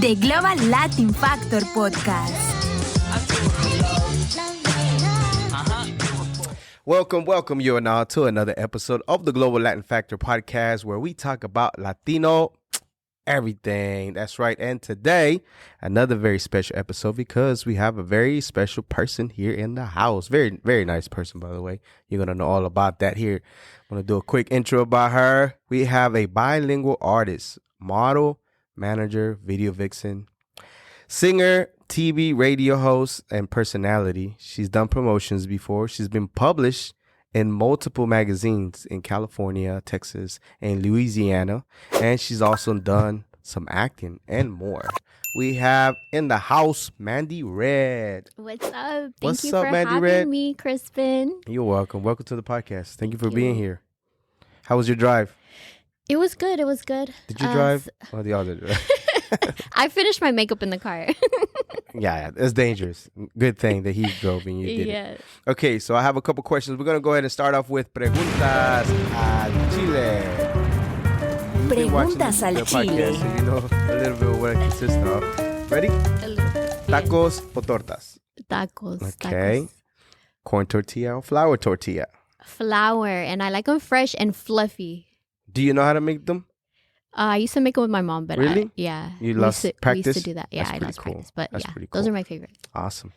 The Global Latin Factor Podcast. Welcome you and all to another episode of the Global Latin Factor Podcast, where we talk about Latino everything. That's right. And today, another very special episode because we have a very special person here in the house. Very, very nice person, by the way. You're going to know all about that here. I'm going to do a quick intro about her. We have a bilingual artist, model, manager, video vixen, singer, TV, radio host, and personality. She's done promotions before. She's been published in multiple magazines in California, Texas, and Louisiana. And she's also done some acting and more. We have in the house, Mandy Red. What's up? What's Thank you up, for Mandy having Red? me, Crispin. You're welcome. Welcome to the podcast. Thank you for being here. How was your drive? It was good. Did you drive? Or the other drive? I finished my makeup in the car. Yeah, it's dangerous. Good thing that he drove and you didn't. Yeah. Okay, so I have a couple questions. We're going to go ahead and start off with Preguntas al Chile. You've been watching Preguntas al the Chile. podcast, so you know a little bit of what it consists of. Ready? A little bit. Tacos o tortas? Tacos. Okay. Tacos. Corn tortilla or flour tortilla? Flour. And I like them fresh and fluffy. Do you know how to make them? I used to make them with my mom, but Really? yeah. You We lost used to- practice? We used to do that. Yeah, That's I pretty lost cool. practice. But That's yeah, pretty those cool. are my favorite. Awesome.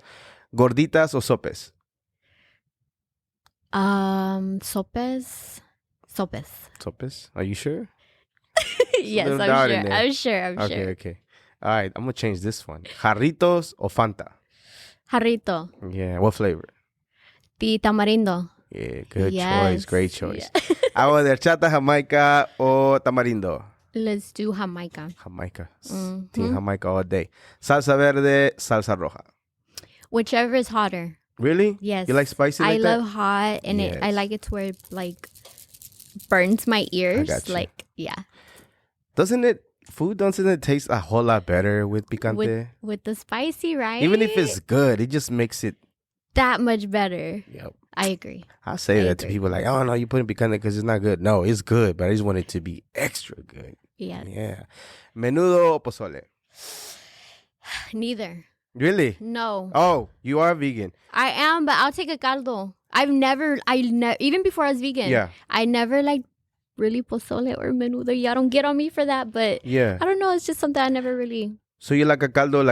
Gorditas o sopes? Sopes. Sopes? Are you sure? Yes, little I'm doubt sure. in there. I'm sure. Okay. All right, I'm going to change this one. Jarritos o Fanta? Jarrito. Yeah, what flavor? The tamarindo. Yeah, good choice. Yes. Great choice. Yeah. Agua de horchata, Jamaica o tamarindo? Let's do Jamaica. Jamaica. Mhm. Team Jamaica all day. Salsa verde, salsa roja. Whichever is hotter. Really? Yes. You like spicy I like that? love hot, and I Yes. like it to where it, like, burns my ears. got you. Like, yeah. Doesn't it taste a whole lot better with picante? With the spicy, right? Even if it's good, it just makes it. that much better. Yep. I agree. I say I that to agree. people like, oh no, you putting picante because it's not good. No, it's good, but I just want it to be extra good. Yeah. Yeah. Menudo o pozole? Neither. Really? No. Oh, you are vegan. I am, but I'll take a caldo. Even before I was vegan. Yeah. I never liked really pozole or menudo. Y'all don't get on me for that, but Yeah. I don't know. It's just something I never really. So you like a caldo,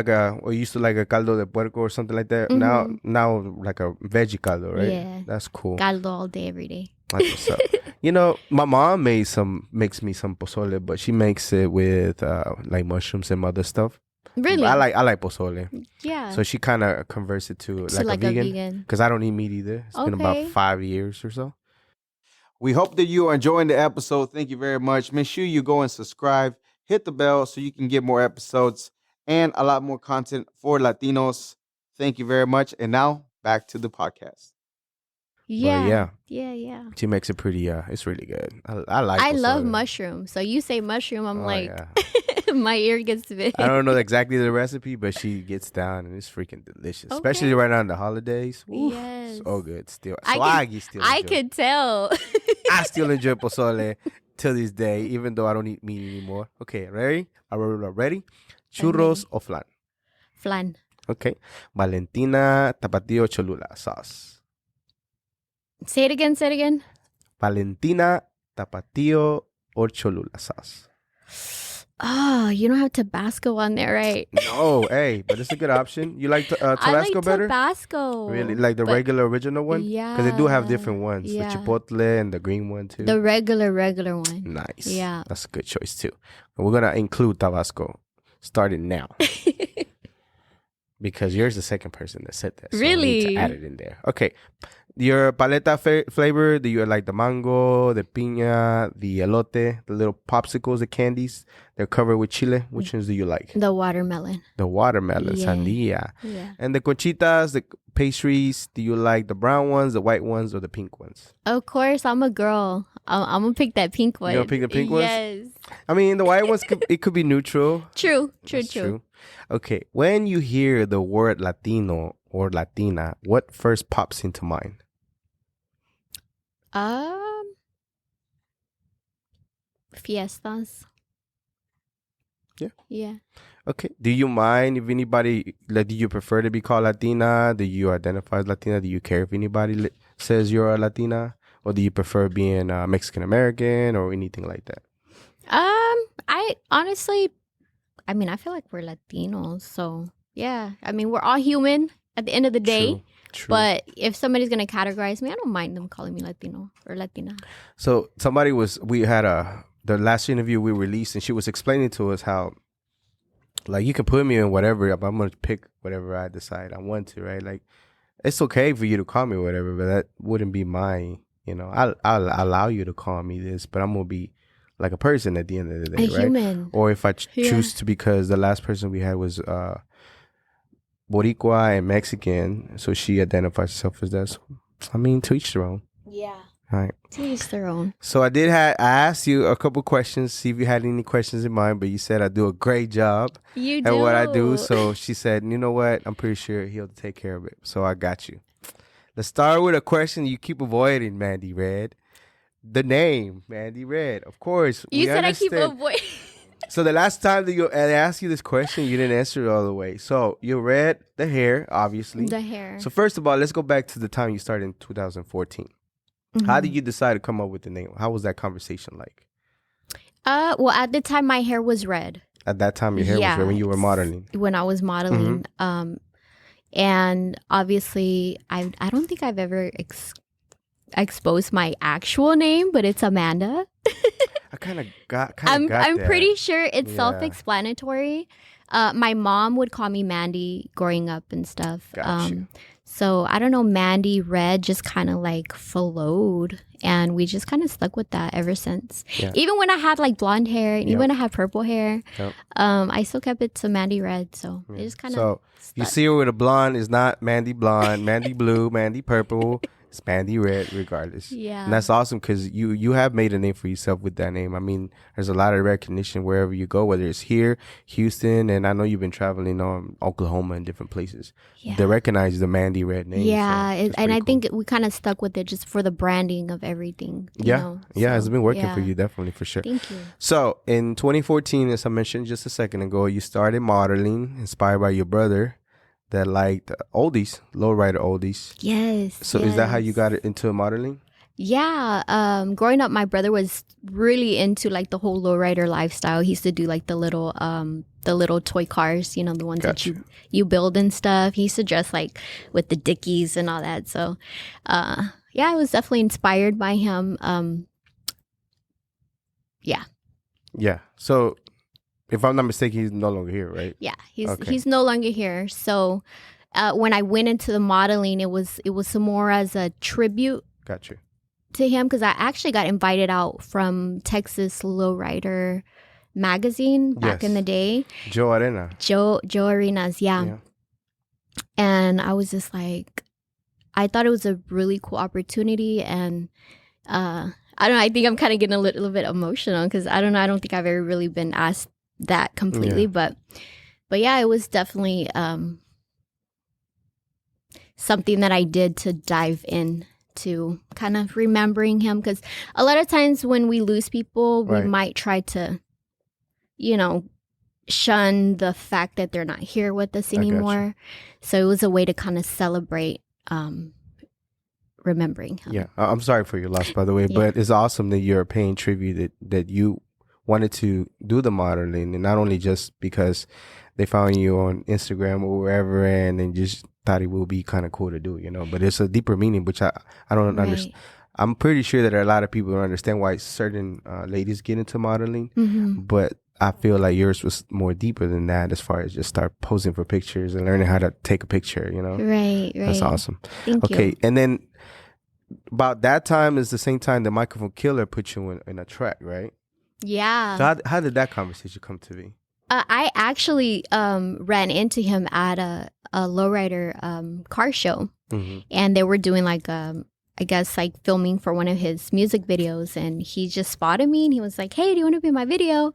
or used to like a caldo de puerco or something like that. Mhm. Now like a veggie caldo, right? Yeah. That's cool. Caldo all day, every day. That's what's up. You know, my mom makes me some pozole, but she makes it with like mushrooms and other stuff. Really? I like pozole. Yeah. So she kind of converts it to So like a vegan because I don't eat meat either. It's been about Okay. 5 years or so. We hope that you are enjoying the episode. Thank you very much. Make sure you go and subscribe, hit the bell so you can get more episodes and a lot more content for Latinos. Thank you very much. And now back to the podcast. Yeah. yeah. Yeah. She makes it pretty. It's really good. I like. I love pozole. mushroom. So you say mushroom, I'm Oh, like, yeah. my ear gets big. I don't know exactly the recipe, but she gets down and it's freaking delicious, especially Okay. right now in the holidays. Oof, Yes. so good. Still, I swaggy. Still, I enjoy. could tell. I still enjoy pozole till this day, even though I don't eat meat anymore. Okay, ready? Are we ready? Churros or flan? Flan. Okay. Valentina, tapatio, Cholula sauce. Say it again. Valentina, tapatio, or Cholula sauce. Oh, you don't have Tabasco on there, right? No, hey, but it's a good option. You like I Tabasco like better? Tabasco. Really? Like the but regular original one? Because they do have different ones. Yeah. The chipotle and the green one too. The regular one. Nice. Yeah. That's a good choice too. And we're going to include Tabasco starting now. Because you're the second person that said that. So I need Really? to add it in there. Okay. Your paleta flavor, do you like the mango, the piña, the elote, the little popsicles, the candies? They're covered with chile. Which ones do you like? The watermelon. The watermelon, Yeah. sandia. Yeah. And the conchitas, the pastries, do you like the brown ones, the white ones, or the pink ones? Of course, I'm a girl. I'm gonna pick that pink one. gonna pick the pink ones? Yes. I mean, the white ones, it could be neutral. True. That's true. Okay, when you hear the word Latino or Latina, what first pops into mind? Fiestas. Yeah. Okay. Do you mind if anybody, like, do you prefer to be called Latina? Do you identify as Latina? Do you care if anybody says you're a Latina? Or do you prefer being Mexican American or anything like that? I honestly, I mean, I feel like we're Latinos, so yeah. I mean, we're all human at the end of the day. True. But if somebody's gonna categorize me, I don't mind them calling me Latino or Latina. So we had the last interview we released, and she was explaining to us how, like, you can put me in whatever. I'm gonna pick whatever I decide I want to, right? Like, it's okay for you to call me whatever, but that wouldn't be my, I'll allow you to call me this, but I'm gonna be like a person at the end of the day, right? Human. Or if I choose to, because the last person we had was Boricua and Mexican, so she identifies herself as that. So, I mean, to each their own. Yeah. Right. To each their own. So I asked you a couple questions, see if you had any questions in mind, but you said I do a great job at what I do. So she said, you know what? I'm pretty sure he'll take care of it. So I got you. Let's start with a question you keep avoiding, Mandy Red. The name, Mandy Red. Of course. You said understand. I keep avoiding. So the last time that I asked you this question, you didn't answer it all the way. So you read the hair, obviously. The hair. So first of all, let's go back to the time you started in 2014. Mm-hmm. How did you decide to come up with the name? How was that conversation like? Well, at the time, my hair was red. At that time, your hair was red when you were modeling. When I was modeling. Mm-hmm. And obviously, I don't think I've ever exposed my actual name, but it's Amanda. I kind of got I'm that. pretty sure it's self-explanatory. My mom would call me Mandy growing up and stuff. Gotcha. So I don't know, Mandy Red just kind of like flowed, and we just kind of stuck with that ever since. Yeah. Even when I had like blonde hair, and even when I had purple hair, I still kept it to Mandy Red. So it just kind of. So you see her with a blonde is not Mandy blonde, Mandy blue, Mandy purple. It's Mandy Red, regardless. Yeah, and that's awesome because you have made a name for yourself with that name. I mean, there's a lot of recognition wherever you go, whether it's here, Houston, and I know you've been traveling Oklahoma and different places. Yeah. They recognize the Mandy Red name. Yeah, so and I think we kind of stuck with it just for the branding of everything. You know? Yeah, it's been working for you, definitely, for sure. Thank you. So in 2014, as I mentioned just a second ago, you started modeling, inspired by your brother that liked oldies, lowrider oldies. Yes. So is that how you got into modeling? Yeah. Growing up, my brother was really into like the whole lowrider lifestyle. He used to do like the little toy cars, the ones that you build and stuff. He used to dress like with the Dickies and all that. So, I was definitely inspired by him. Yeah. Yeah. So, if I'm not mistaken, he's no longer here, right? Yeah, he's no longer here. So when I went into the modeling, it was more as a tribute. Gotcha. To him, because I actually got invited out from Texas Lowrider magazine back in the day. Joe Arenas, yeah. And I was just like, I thought it was a really cool opportunity, and I don't know. I think I'm kind of getting a little bit emotional because I don't know. I don't think I've ever really been asked that completely, but yeah, it was definitely something that I did to dive in to kind of remembering him, because a lot of times when we lose people, we might try to shun the fact that they're not here with us anymore. So it was a way to kind of celebrate remembering him. Yeah, I'm sorry for your loss, by the way, but it's awesome that you're paying tribute that you wanted to do the modeling, and not only just because they found you on Instagram or wherever, and then just thought it would be kind of cool to do, but it's a deeper meaning, which I don't understand. I'm pretty sure that there are a lot of people who don't understand why certain ladies get into modeling, but I feel like yours was more deeper than that, as far as just start posing for pictures and learning how to take a picture, Right. That's awesome. Thank you. Okay, and then about that time is the same time the Microphone Killer put you in a track, right? Yeah. So how did that conversation come to be? I actually ran into him at a lowrider car show, and they were doing like I guess like filming for one of his music videos, and he just spotted me and he was like, "Hey, do you want to be in my video?"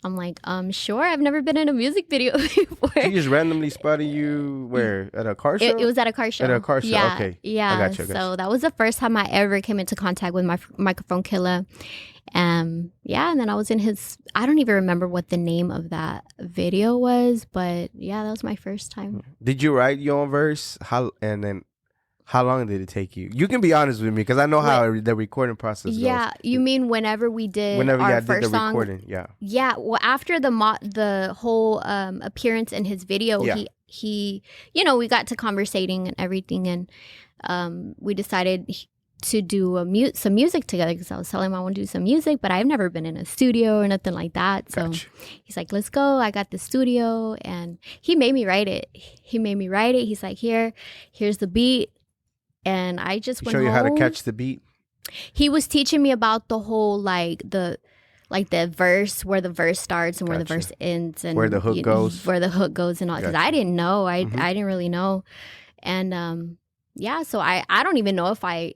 I'm like, sure. I've never been in a music video before. He just randomly spotted you where? At a car show? It was at a car show. At a car show, yeah, okay. Yeah. I got you. So that was the first time I ever came into contact with my Microphone Killer. Yeah, and then I was in his, I don't even remember what the name of that video was, but yeah, that was my first time. Did you write your own verse? How long did it take you? You can be honest with me because I know how the recording process goes. Yeah, you mean whenever we did our first song? Recording, yeah. Yeah, well, after the whole appearance in his video, he we got to conversating and everything, and we decided to do some music together because I was telling him I want to do some music, but I've never been in a studio or nothing like that. So he's like, let's go. I got the studio, and he made me write it. He's like, here's the beat. And I just went home. Show you how to catch the beat? He was teaching me about the whole the verse, where the verse starts and where the verse ends, and where the hook goes. Where the hook goes and all. Because I didn't know. I didn't really know. And yeah, so I don't even know if I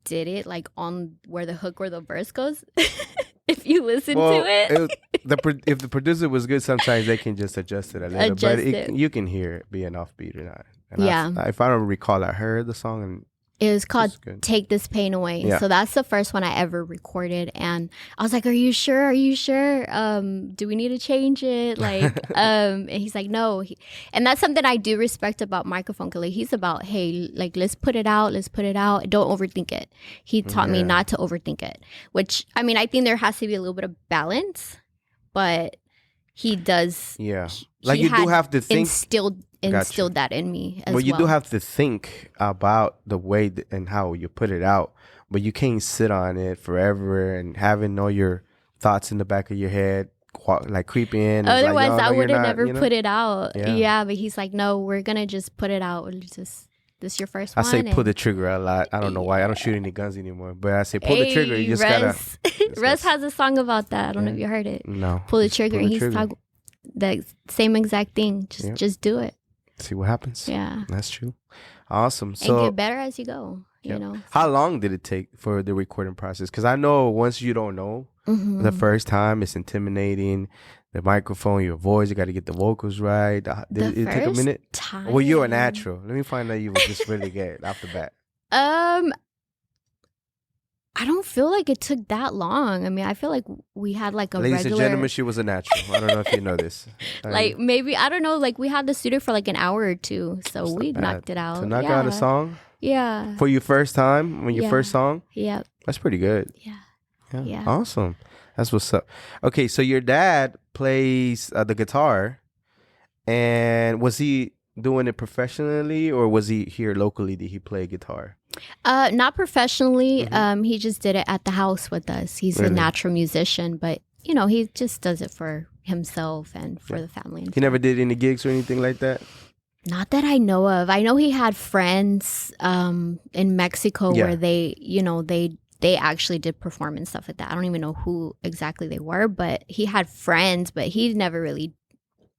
did it like on where the hook or the verse goes. If you listen to it. If the producer was good, sometimes they can just adjust it a little. But you can hear it being offbeat or not. And if I don't recall, I heard the song and it was called Take This Pain Away. Yeah. So that's the first one I ever recorded. And I was like, are you sure? Do we need to change it? Like, and he's like, no. And that's something I do respect about Microphone Killer. He's about, hey, like, let's put it out. Don't overthink it. He taught me not to overthink it, which, I mean, I think there has to be a little bit of balance, but he does. Yeah. Like you do have to think. Instilled that in me as well. Well, you do have to think about the way and how you put it out, but you can't sit on it forever and having all your thoughts in the back of your head like creep in. Otherwise, I would have never put it out. Yeah, but he's like, no, we're gonna just put it out. This is your first one. I say pull the trigger a lot. I don't know why. I don't shoot any guns anymore, but I say pull the trigger. You just gotta. Russ has a song about that. I don't know if you heard it. No. Pull the trigger. And he's talking the same exact thing. Just do it. See what happens. Yeah. That's true. Awesome. So and get better as you go, you know. How long did it take for the recording process? Because I know once you don't know, the first time it's intimidating. The microphone, your voice, you got to get the vocals right. Did it take a minute? Well, you're a natural. Let me find out you were just really good off the bat. I don't feel like it took that long. I mean, I feel like we had like a Ladies and gentlemen, she was a natural. I don't know if you know this. Like maybe, I don't know, like we had the studio for like an hour or two. So we knocked it out. To knock out a song? Yeah. For your first time? When your first song? Yep. That's pretty good. Yeah. Awesome. That's what's up. Okay, so your dad plays the guitar. And was he doing it professionally or was he here locally? Did he play guitar? Not professionally. He just did it at the house with us. He's a natural musician, but you know, he just does it for himself and for the family. And he never did any gigs or anything like that? Not that I know of. I know he had friends in Mexico where they, you know, they actually did perform and stuff like that. I don't even know who exactly they were, but he had friends, but he never really,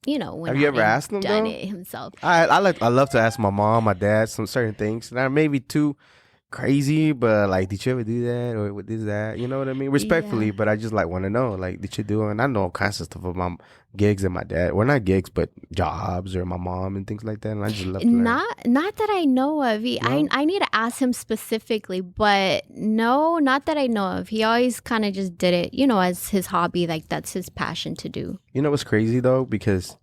you know, have you ever asked him done though? It himself. I love to ask my mom, my dad, some certain things. Not maybe too crazy, but like, did you ever do that or what is that? You know what I mean? Respectfully, but I just like want to know, like, did you do it? And I know all kinds of stuff about my gigs and my dad. Well, not gigs, but jobs or my mom and things like that. And I just love to learn. Not that I know of. I need to ask him specifically, but no, not that I know of. He always kind of just did it, you know, as his hobby. Like that's his passion to do. You know what's crazy though? Because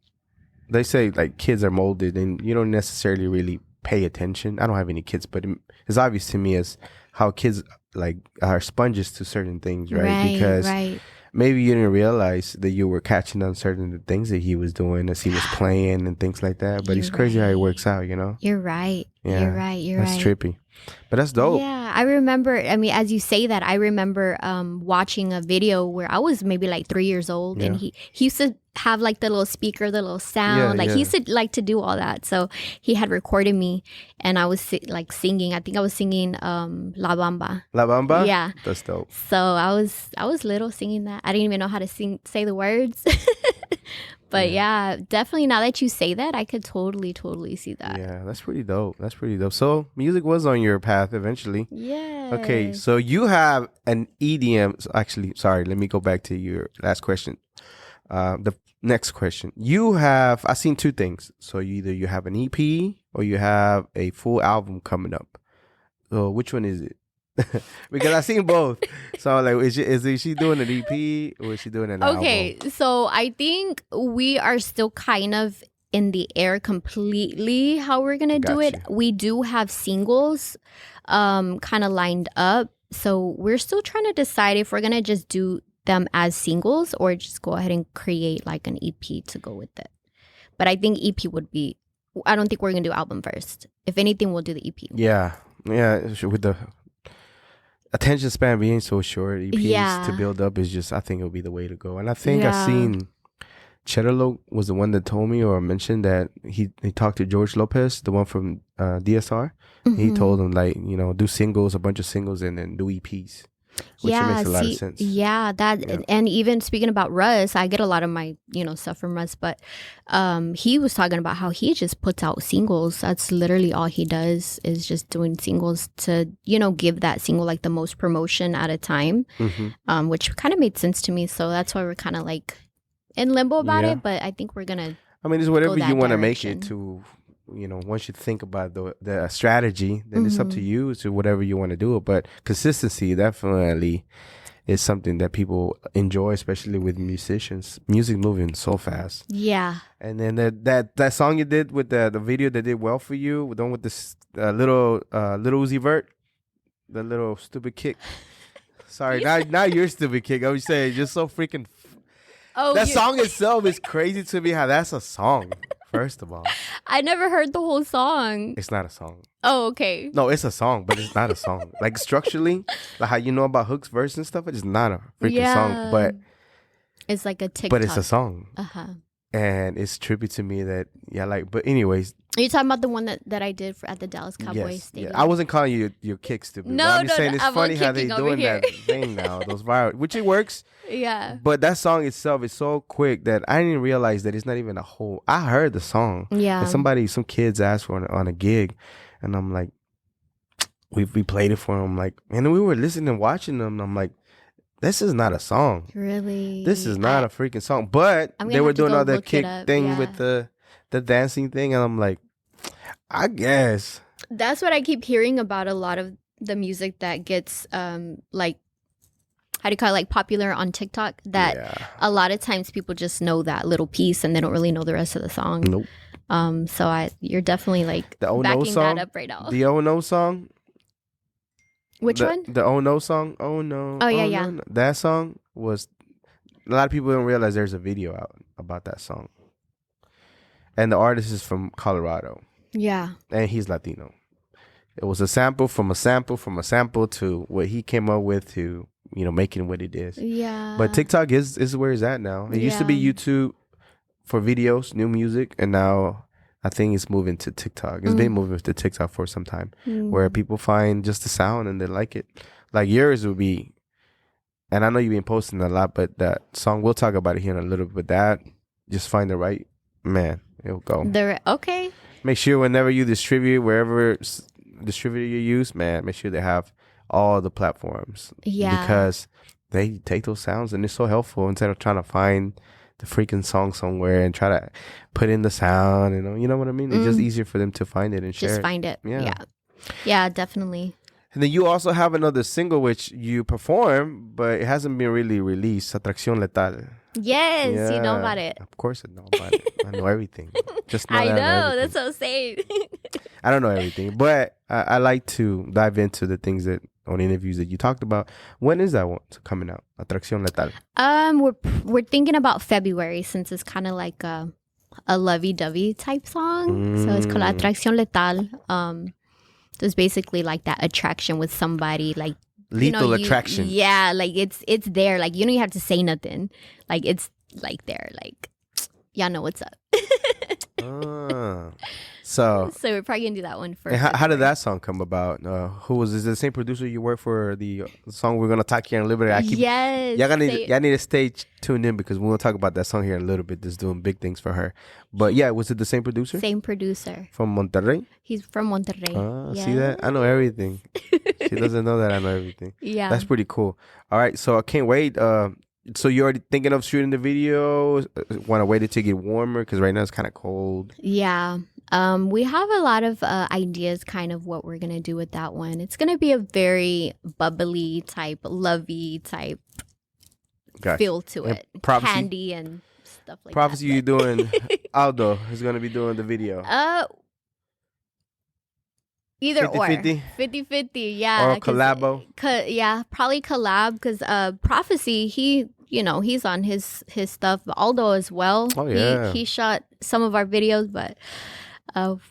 they say like kids are molded and you don't necessarily really pay attention. I don't have any kids, but it's obvious to me as how kids like are sponges to certain things, right? Because maybe you didn't realize that you were catching on certain things that he was doing as he was playing and things like that. But it's crazy how it works out, you know? You're right. Yeah, you're right. That's trippy. But that's dope. Yeah, I remember, I mean, as you say that, I remember watching a video where I was maybe like 3 years old and he used to have like the little speaker, the little sound. He used to like to do all that. So he had recorded me and I was like singing. I think I was singing La Bamba. La Bamba? Yeah. That's dope. So I was little singing that. I didn't even know how to say the words. But yeah, definitely now that you say that, I could totally see that. Yeah, that's pretty dope. So music was on your path eventually. Yeah. Okay, so you have an EDM. Actually, sorry, let me go back to your last question. The next question. I've seen two things. So either you have an EP or you have a full album coming up. So which one is it? Because I seen both. So like, is she doing an EP or is she doing an album? Okay, so I think we are still kind of in the air completely how we're gonna do it. We do have singles kind of lined up. So we're still trying to decide if we're gonna just do them as singles or just go ahead and create like an EP to go with it. But I think EP would be, I don't think we're gonna do album first. If anything, we'll do the EP. Yeah. With the attention span being so short, EPs to build up is just, I think it'll be the way to go. And I think I seen Cherolo was the one that told me or mentioned that he talked to George Lopez, the one from DSR. Mm-hmm. He told him like, do singles, a bunch of singles, and then do EPs. Which makes a lot of sense. Yeah, and even speaking about Russ, I get a lot of my, stuff from Russ, but he was talking about how he just puts out singles. That's literally all he does is just doing singles to, give that single like the most promotion at a time, which kind of made sense to me. So that's why we're kind of like in limbo about it, but I think we're going to it's whatever you want to make it to. Once you think about the strategy, then it's up to you to whatever you want to do. But consistency definitely is something that people enjoy, especially with musicians. Music moving so fast. Yeah. And then that song you did with the video that did well for you, the one with this little Uzi Vert, the little stupid kick. Sorry, not your stupid kick. I was saying just so freaking. That song itself is crazy to me. How that's a song. First of all, I never heard the whole song. It's not a song. Oh, okay. No, it's a song, but it's not a song. Like structurally, like how you know about Hook's verse and stuff, it's not a freaking song. But it's like a TikTok. But it's a song. Uh-huh. And it's trippy to me that but anyways. Are you talking about the one that I did at the Dallas Cowboys Stadium? Yeah. I wasn't calling you your kicks stupid. No, I'm just saying it's funny how they doing that thing now, those viral, which it works. Yeah. But that song itself is so quick that I didn't realize that it's not even a whole. I heard the song. Yeah. And some kids asked for it on a gig, and I'm like, we played it for them, like, and we were listening and watching them, and I'm like, this is not a song. Really? This is not a freaking song. But they were doing all that kick thing with the dancing thing, and I'm like, I guess. That's what I keep hearing about a lot of the music that gets like, how do you call it, like popular on TikTok, that a lot of times people just know that little piece and they don't really know the rest of the song. Nope. So you're definitely like the backing that up right now. The Oh No song. Which one? The Oh No song. Oh No. Oh yeah. No. That song was, a lot of people don't realize there's a video out about that song. And the artist is from Colorado. Yeah. And he's Latino. It was a sample from a sample from a sample to what he came up with to, making what it is. Yeah. But TikTok is where it's at now. It used to be YouTube for videos, new music, and now I think it's moving to TikTok. It's been moving to TikTok for some time, where people find just the sound and they like it. Like yours would be, and I know you've been posting a lot, but that song, we'll talk about it here in a little bit. That, just find the right, man, it'll go. Okay. Make sure whenever you distribute, wherever distributor you use, man, make sure they have all the platforms. Yeah. Because they take those sounds and it's so helpful instead of trying to find the freaking song somewhere and try to put in the sound, you know what I mean? It's just easier for them to find it and share it. Just find it. Yeah, definitely. And then you also have another single which you perform, but it hasn't been really released, Atracción Letal. Yes, you know about it. Of course I know about it. I know everything. Just I know, that's what I'm saying. I don't know everything, but I like to dive into the things that on interviews that you talked about. When is that one coming out? Atracción Letal. We're thinking about February, since it's kind of like a lovey-dovey type song. So it's called Atracción Letal. So it's basically like that attraction with somebody, like lethal attraction. Yeah, like it's there. Like you don't even have to say nothing. Like it's like there. Like y'all know what's up. So we're probably gonna do that one first. How did that song come about? Is it the same producer you work for the song we're gonna talk here in a little bit? Yes. Y'all need to stay tuned in because we're gonna talk about that song here in a little bit. That's doing big things for her. But yeah, was it the same producer? Same producer. From Monterrey? He's from Monterrey. See that? I know everything. She doesn't know that I know everything. Yeah. That's pretty cool. All right, so I can't wait. So you're already thinking of shooting the video? Want to wait it to get warmer? Because right now it's kind of cold. Yeah. We have a lot of ideas kind of what we're going to do with that one. It's going to be a very bubbly type, lovey type feel to it. Prophecy, candy and stuff like prophecy that. you doing, Aldo is going to be doing the video. Either 50-50? 50-50, yeah. Or collabo? Yeah, probably collab because Prophecy, he's on his stuff. Aldo as well. Oh, yeah. He shot some of our videos, but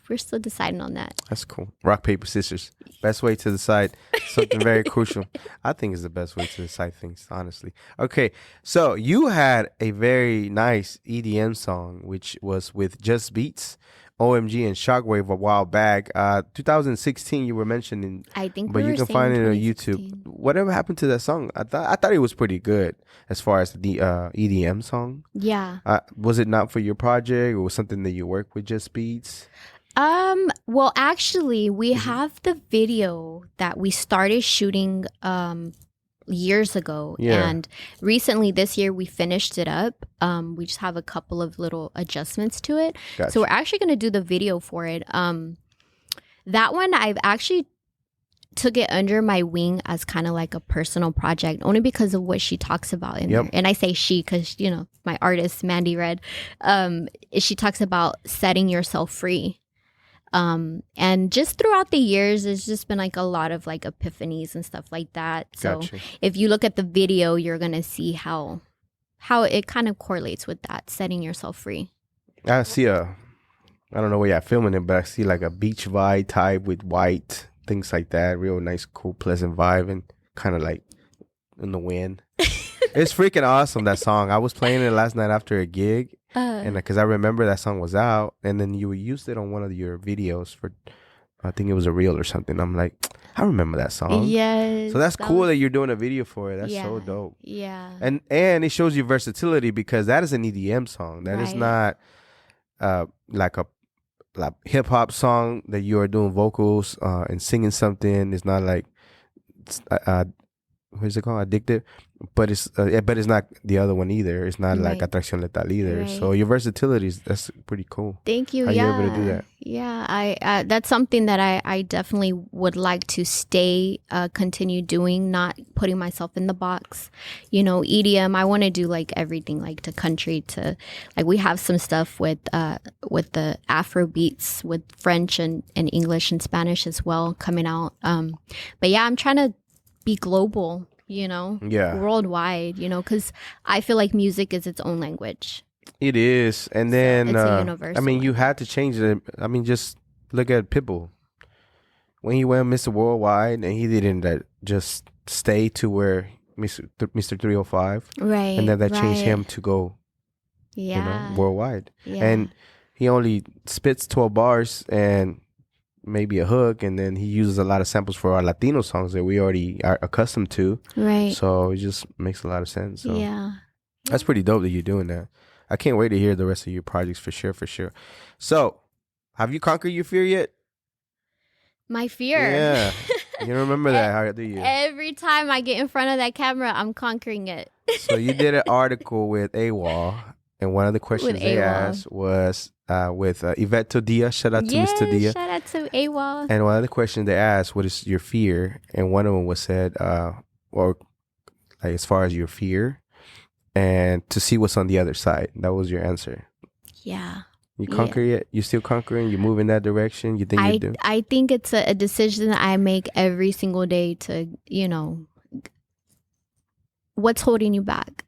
we're still deciding on that. That's cool. Rock, paper, scissors. Best way to decide something very crucial. I think it's the best way to decide things, honestly. Okay, so you had a very nice EDM song, which was with Just Beats, OMG, and Shockwave a while back. 2016, you were mentioning. I think, but you can find it on YouTube. Whatever happened to that song? I thought it was pretty good as far as the EDM song. Yeah. Was it not for your project, or was something that you worked with Just Beats? Well, actually, we have the video that we started shooting years ago, and recently this year we finished it up. We just have a couple of little adjustments to it. Gotcha. So we're actually going to do the video for it. That one I've actually took it under my wing as kind of like a personal project, only because of what she talks about in there. And I say she because, my artist, Mandy Red, she talks about setting yourself free. And just throughout the years, there's just been like a lot of like epiphanies and stuff like that. So if you look at the video, you're going to see how it kind of correlates with that, setting yourself free. I see I don't know where you're filming it, but I see like a beach vibe type with white, things like that. Real nice, cool, pleasant vibe, and kind of like in the wind. It's freaking awesome, that song. I was playing it last night after a gig. And because I remember that song was out, and then you used it on one of your videos for, I think it was a reel or something. I'm like, I remember that song. Yes. So that's cool that you're doing a video for it. That's so dope. Yeah. And it shows you versatility, because that is an EDM song. That is not like a hip hop song that you are doing vocals and singing something. It's not like what is it called? Addictive. But it's not the other one either. It's not like Atracción Letal either. Right. So your versatility is that's pretty cool. Thank you. How you able to do that? Yeah, I that's something that I definitely would like to continue doing, not putting myself in the box. EDM, I want to do like everything, like to country, to like we have some stuff with the Afro beats with French and English and Spanish as well coming out. But yeah, I'm trying to be global, worldwide, because I feel like music is its own language. It is. And then, it's a universal you had to change it. Just look at Pitbull. When he went Mr. Worldwide, and he didn't just stay to where Mr. 305. Right. And then that changed him to go, worldwide. Yeah. And he only spits 12 bars and maybe a hook, and then he uses a lot of samples for our Latino songs that we already are accustomed to. Right. So it just makes a lot of sense. So yeah. That's pretty dope that you're doing that. I can't wait to hear the rest of your projects for sure. So, have you conquered your fear yet? My fear? Yeah. You remember that, how do you? Every time I get in front of that camera, I'm conquering it. So you did an article with AWOL, and one of the questions they asked was with Yvette Todia. Shout out to Miss Todia. Shout out to AWOL. And one of the questions they asked, what is your fear? And one of them was said, or like as far as your fear, and to see what's on the other side. That was your answer. Yeah. You conquer it? You still conquering? You move in that direction? You think you do? I think it's a decision that I make every single day to, what's holding you back?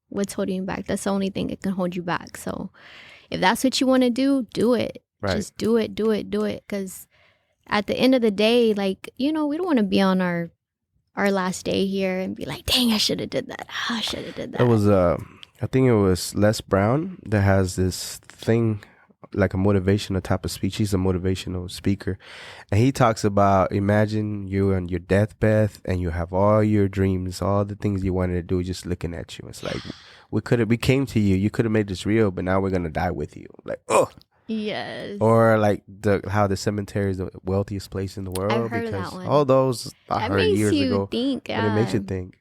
What's holding you back? That's the only thing that can hold you back. So if that's what you want to do it. Right. Just do it. Because at the end of the day, like, we don't want to be on our last day here and be like, dang, I should have did that. I should have did that. It was, I think it was Les Brown that has this thing, like a motivational type of speech. He's a motivational speaker. And he talks about, imagine you're on your deathbed and you have all your dreams, all the things you wanted to do just looking at you. It's like, we came to you. You could have made this real, but now we're going to die with you. Like, oh. Yes. Or like how the cemetery is the wealthiest place in the world. I've heard of that one. All those I heard years ago. Think, but it makes you think.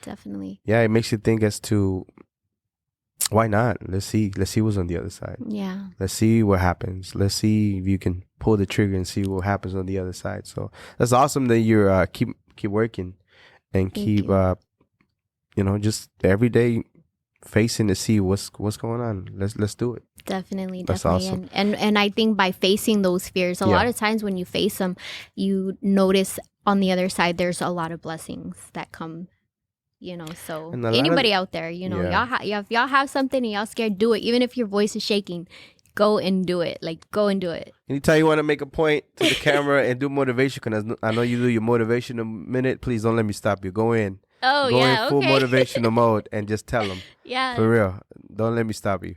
Definitely. Yeah, it makes you think as to Why not? Let's see what's on the other side. Yeah. Let's see what happens. Let's see if you can pull the trigger and see what happens on the other side. So that's awesome that you're keep working and keep just every day facing to see what's going on. Let's do it. Definitely. That's awesome. And I think by facing those fears, a lot of times when you face them, you notice on the other side there's a lot of blessings that come. So anybody out there, if y'all have something and y'all scared, do it. Even if your voice is shaking, go and do it. Like, go and do it. Anytime you want to make a point to the camera and do motivation, because I know you do your motivation a minute, please don't let me stop you. Go in. Oh, Go yeah, in full okay. motivational mode and just tell them. Yeah. For real. Don't let me stop you.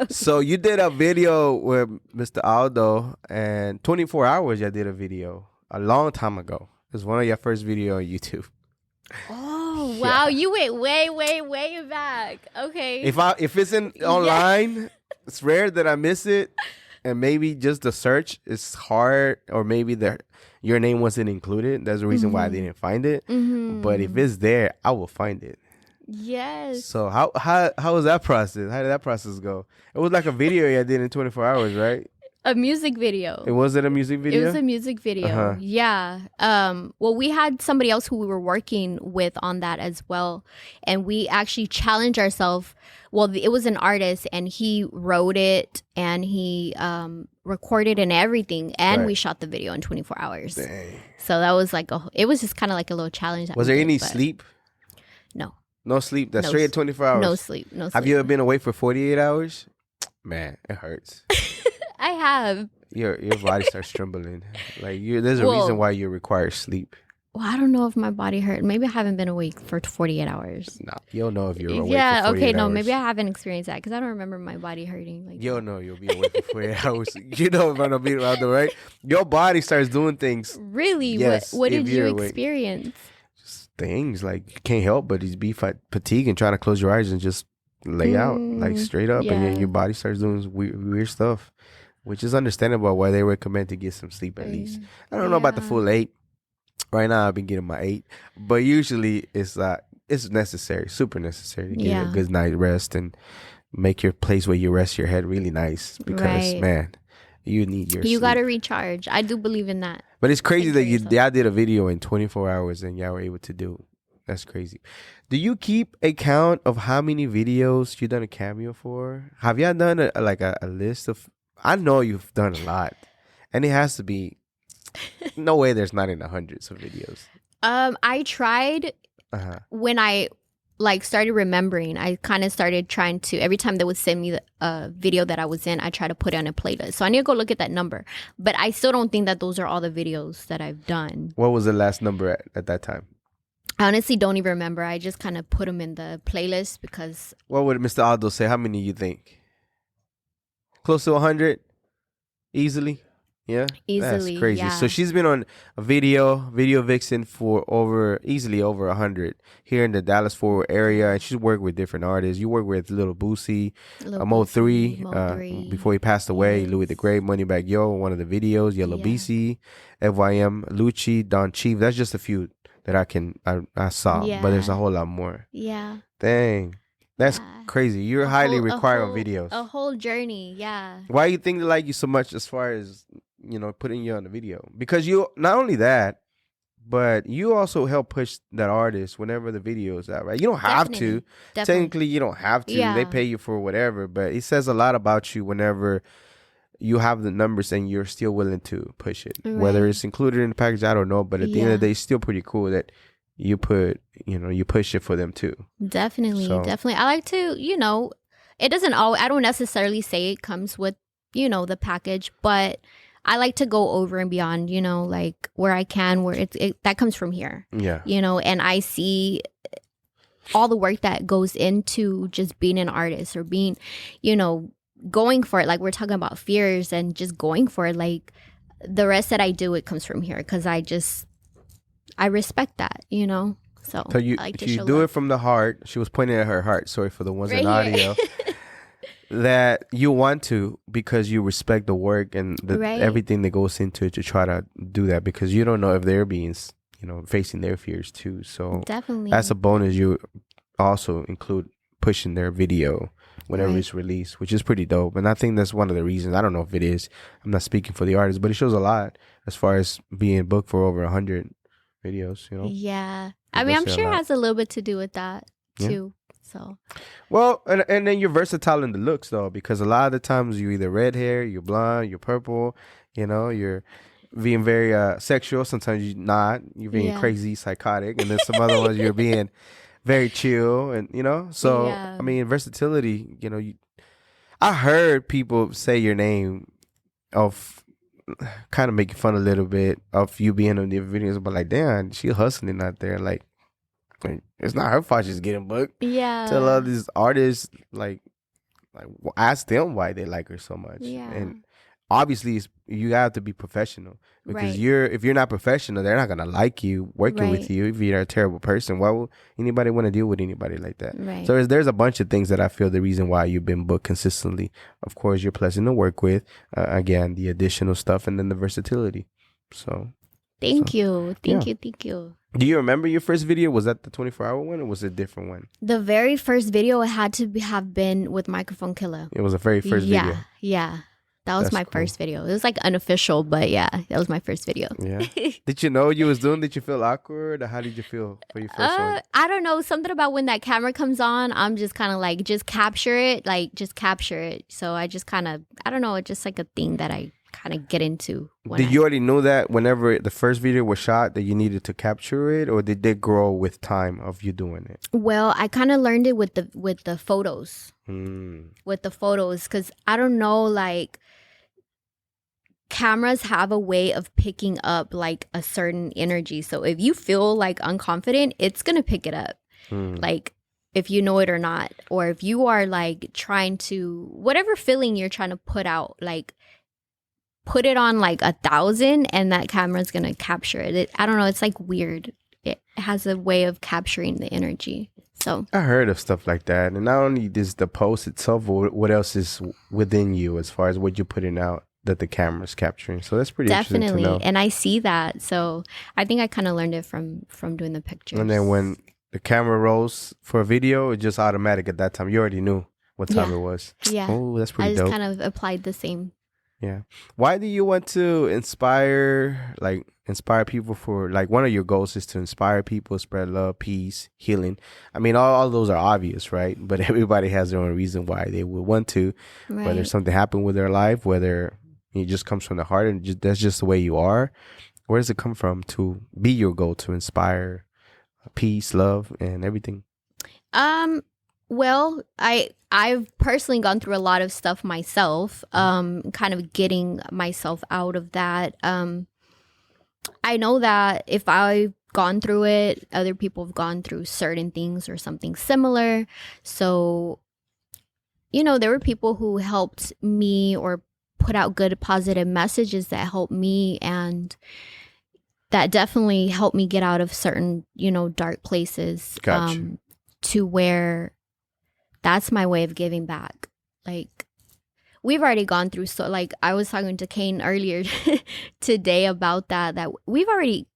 So you did a video with Mr. Aldo, and 24 hours you did a video a long time ago. It was one of your first video on YouTube. Oh, wow. You went way, way, way back. Okay. If it's online, it's rare that I miss it. And maybe just the search is hard, or maybe your name wasn't included. That's the reason why I didn't find it. Mm-hmm. But if it's there, I will find it. Yes. So how was that process? How did that process go? It was like a video you did in 24 hours, right? A music video. Was it a music video? It was a music video. Uh-huh. Yeah. Well, we had somebody else who we were working with on that as well. And we actually challenged ourselves. Well, it was an artist, and he wrote it, and he recorded and everything. And we shot the video in 24 hours. Dang. So that was it was just kind of like a little challenge. Was there any sleep? No. No sleep? That's straight at 24 hours? No sleep. Have you ever been awake for 48 hours? Man, it hurts. I have. Your body starts trembling. There's a reason why you require sleep. Well, I don't know if my body hurt. Maybe I haven't been awake for 48 hours. No, you'll know if you're awake for 48 hours. No, maybe I haven't experienced that because I don't remember my body hurting. You'll know you'll be awake for 48 hours. You know if I don't be around, right? Your body starts doing things. Really? Yes, what did you experience? Just things you can't help but just be fatigued and trying to close your eyes and just lay out straight up, and then your body starts doing weird stuff, which is understandable why they recommend to get some sleep at least. I don't know about the full 8. Right now I've been getting my 8, but usually it's necessary, super necessary to get a good night rest and make your place where you rest your head really nice, because man, you need your sleep. Got to recharge. I do believe in that. But it's crazy that y'all did a video in 24 hours and y'all were able to do. That's crazy. Do you keep a count of how many videos you done a cameo for? Have y'all done a list of? I know you've done a lot, and it has to be. No way, there's not in the hundreds of videos. I tried when I started remembering. I kind of started trying to, every time they would send me a video that I was in, I try to put it on a playlist. So I need to go look at that number. But I still don't think that those are all the videos that I've done. What was the last number at that time? I honestly don't even remember. I just kind of put them in the playlist because. What would Mr. Aldo say? How many you think? Close to 100? Easily? Yeah? Easily, that's crazy. So she's been on a video vixen for easily over 100 here in the Dallas-Fort Worth area, and she's worked with different artists. You work with Lil Boosie, Mo 3, before he passed away, Louis the Great, Moneybagg Yo, one of the videos, Yellow BC, FYM, Lucci, Don Chief. That's just a few that I saw, but there's a whole lot more. Yeah. Dang. That's crazy. You're highly required on videos. A whole journey, yeah. Why do you think they like you so much as far as, putting you on the video? Because you, not only that, but you also help push that artist whenever the video is out, right? You don't have to. Definitely. Technically, you don't have to. Yeah. They pay you for whatever, but it says a lot about you whenever you have the numbers and you're still willing to push it. Right. Whether it's included in the package, I don't know, but at the end of the day, it's still pretty cool that you you push it for them too. Definitely. I like to, it doesn't always, I don't necessarily say it comes with, the package, but I like to go over and beyond, where I can, where that comes from here. Yeah. And I see all the work that goes into just being an artist or being, going for it. Like we're talking about fears and just going for it. Like the rest that I do, it comes from here because I respect that, So you, I like to you do it from the heart. She was pointing at her heart. Sorry for the ones in audio. That you want to, because you respect the work and everything that goes into it to try to do that, because you don't know if they're being, facing their fears too. So definitely, that's a bonus. You also include pushing their video whenever it's released, which is pretty dope. And I think that's one of the reasons. I don't know if it is. I'm not speaking for the artist, but it shows a lot as far as being booked for over 100 videos, you know? Yeah. I mean, I'm sure it has a little bit to do with that too. So, well, and then you're versatile in the looks though, because a lot of the times you either red hair, you're blonde, you're purple, you know, you're being very sexual. Sometimes you're not. You're being crazy, psychotic, and then some other ones you're being very chill, and you know. So I mean, versatility. You know, I heard people say your name of kind of making fun a little bit of you being on the videos, but like, damn, she hustling out there, like. It's not her fault she's getting booked. Yeah. Tell all these artists, like ask them why they like her so much. Yeah. And obviously, you have to be professional. Because if you're not professional, they're not going to like you working with you. If you're a terrible person, why would anybody want to deal with anybody like that? Right. So there's a bunch of things that I feel the reason why you've been booked consistently. Of course, you're pleasant to work with. Again, the additional stuff and then the versatility. So... Thank you. Thank you. Do you remember your first video? Was that the 24-hour one or was it a different one? The very first video had to have been with Microphone Killer. It was the very first video? Yeah. That was my first video. It was like unofficial, but yeah, that was my first video. Yeah. Did you know what you was doing? Did you feel awkward? Or how did you feel for your first one? I don't know. Something about when that camera comes on, I'm just kind of like, just capture it. So I just kind of, I don't know. It's just like a thing that I kind of get into. Did you already know that whenever the first video was shot that you needed to capture it, or did they grow with time of you doing it? Well, I kind of learned it with the photos. With the photos, because I don't know, like cameras have a way of picking up like a certain energy. So if you feel like unconfident, it's gonna pick it up. Like if you know it or not, or if you are like trying to, whatever feeling you're trying to put out, like put it on like 1,000 and that camera's gonna capture it. I don't know, it's like weird. It has a way of capturing the energy. So I heard of stuff like that. And not only is the post itself, but what else is within you as far as what you're putting out that the camera's capturing. So that's pretty interesting to know. And I see that. So I think I kind of learned it from doing the pictures. And then when the camera rolls for a video, it's just automatic at that time. You already knew what time it was. Yeah. Oh, that's pretty dope. I just kind of applied the same. Yeah. Why do you want to inspire people for, like, one of your goals is to inspire people, spread love, peace, healing. I mean, all those are obvious, right? But everybody has their own reason why they would want to, whether something happened with their life, whether it just comes from the heart and that's just the way you are. Where does it come from to be your goal to inspire peace, love, and everything? Well, I've personally gone through a lot of stuff myself, kind of getting myself out of that. I know that if I've gone through it, other people have gone through certain things or something similar. So, you know, there were people who helped me or put out good, positive messages that helped me, and that definitely helped me get out of certain, you know, dark places. Gotcha. To where that's my way of giving back. Like, we've already gone through, so like I was talking to Kane earlier today about that we've already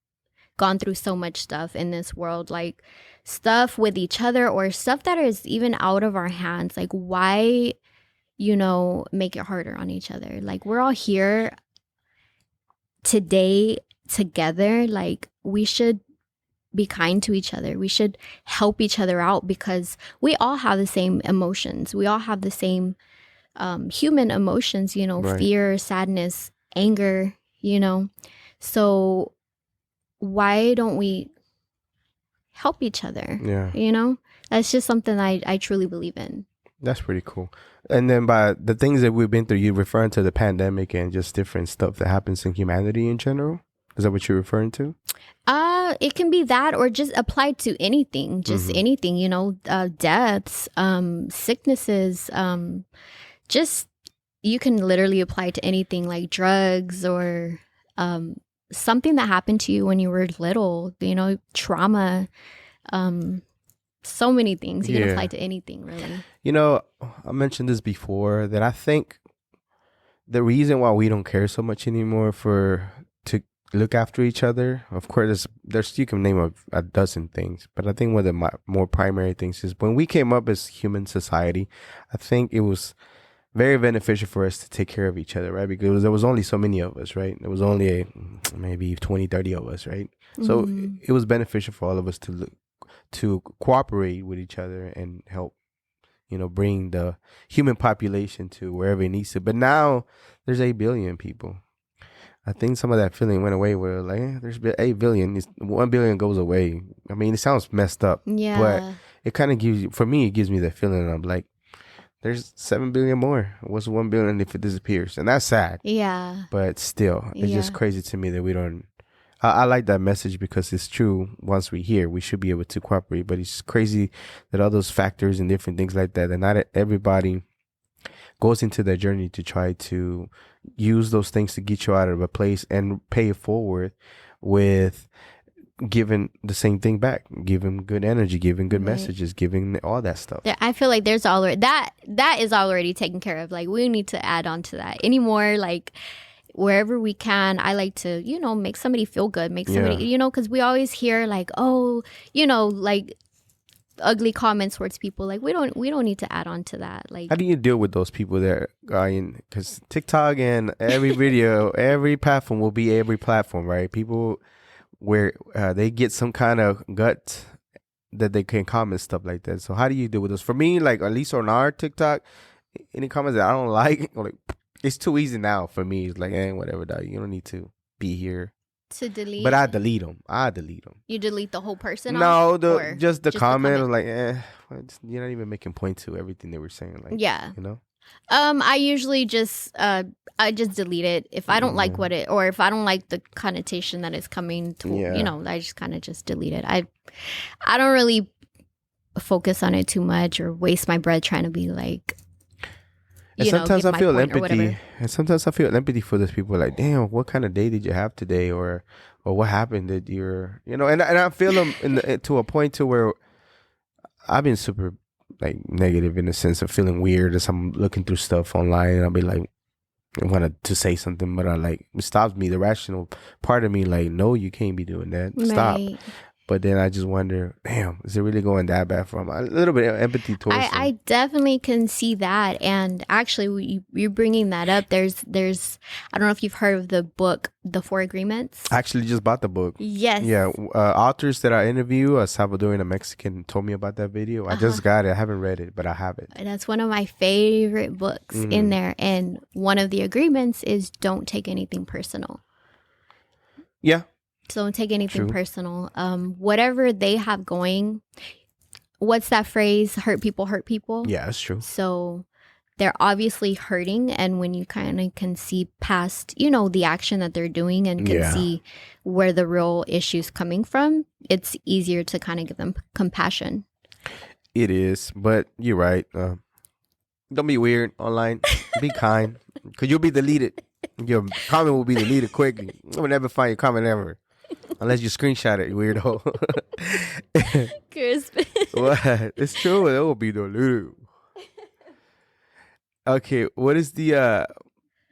gone through so much stuff in this world, like stuff with each other or stuff that is even out of our hands. Like, why, you know, make it harder on each other? Like, we're all here today together. Like, we should be kind to each other. We should help each other out because we all have the same emotions. We all have the same human emotions, you know, fear, sadness, anger, you know. So why don't we help each other? Yeah. You know, that's just something I truly believe in. That's pretty cool. And then by the things that we've been through, you're referring to the pandemic and just different stuff that happens in humanity in general? Is that what you're referring to? It can be that or just applied to anything, anything, you know, deaths, sicknesses, just you can literally apply to anything like drugs or something that happened to you when you were little, you know, trauma, so many things. You can apply to anything, really. You know, I mentioned this before that I think the reason why we don't care so much anymore look after each other. Of course, there's you can name a dozen things, but I think one of the more primary things is when we came up as human society, I think it was very beneficial for us to take care of each other, right? Because there was only so many of us, right? There was only maybe 20, 30 of us, right? So it was beneficial for all of us to cooperate with each other and help, bring the human population to wherever it needs to. But now there's 8 billion people. I think some of that feeling went away where like, there's 8 billion, 1 billion goes away. I mean, it sounds messed up, but it kind of gives you, for me, it gives me that feeling. I'm like, there's 7 billion more. What's 1 billion if it disappears? And that's sad. Yeah. But still, it's just crazy to me that we don't. I like that message because it's true. Once we're here, we should be able to cooperate. But it's crazy that all those factors and different things like that, and not everybody goes into their journey to try to use those things to get you out of a place and pay it forward with giving the same thing back, giving good energy, giving good messages, giving all that stuff. Yeah, I feel like there's already that is already taken care of. Like we need to add on to that anymore. Like wherever we can, I like to, make somebody feel good, make somebody, because we always hear like, oh, like ugly comments towards people. Like we don't need to add on to that. Like, how do you deal with those people there, because TikTok and every video, every platform will be every platform, right? People where they get some kind of gut that they can comment stuff like that. So how do you deal with those? For me, like at least on our TikTok, any comments that I don't like, it's too easy now for me. It's like, whatever, dog. You don't need to be here. To delete, but I delete them. You delete the whole person? No, just the comment. Was like, you're not even making point to everything they were saying. Like, yeah, I usually just I just delete it if I don't like what it, or if I don't like the connotation that it's coming to. I just kind of just delete it. I don't really focus on it too much or waste my breath trying to be like. And sometimes I feel empathy. And sometimes I feel empathy for those people. Like, damn, what kind of day did you have today, or what happened that you're, and I feel them to a point to where I've been super like negative in the sense of feeling weird as I'm looking through stuff online, and I'll be like, I wanted to say something, but it stops me. The rational part of me, like, no, you can't be doing that. Stop. Right. But then I just wonder, damn, is it really going that bad for them? A little bit of empathy towards them. I definitely can see that. And actually, you're bringing that up. There's I don't know if you've heard of the book, The 4 Agreements. I actually just bought the book. Yes. Yeah. Authors that I interview, a Salvadorian, a Mexican, told me about that video. I just got it. I haven't read it, but I have it. And that's one of my favorite books in there. And one of the agreements is don't take anything personal. Yeah. So don't take anything personal. Whatever they have going, what's that phrase? Hurt people hurt people. Yeah, that's true. So they're obviously hurting. And when you kind of can see past, the action that they're doing and can see where the real issue's coming from, it's easier to kind of give them compassion. It is. But you're right. Don't be weird online. Be kind. Because you'll be deleted. Your comment will be deleted quickly. You'll never find your comment ever. Unless you screenshot it, you weirdo. Crisp. What? It's true. It will be deleted. Okay, what is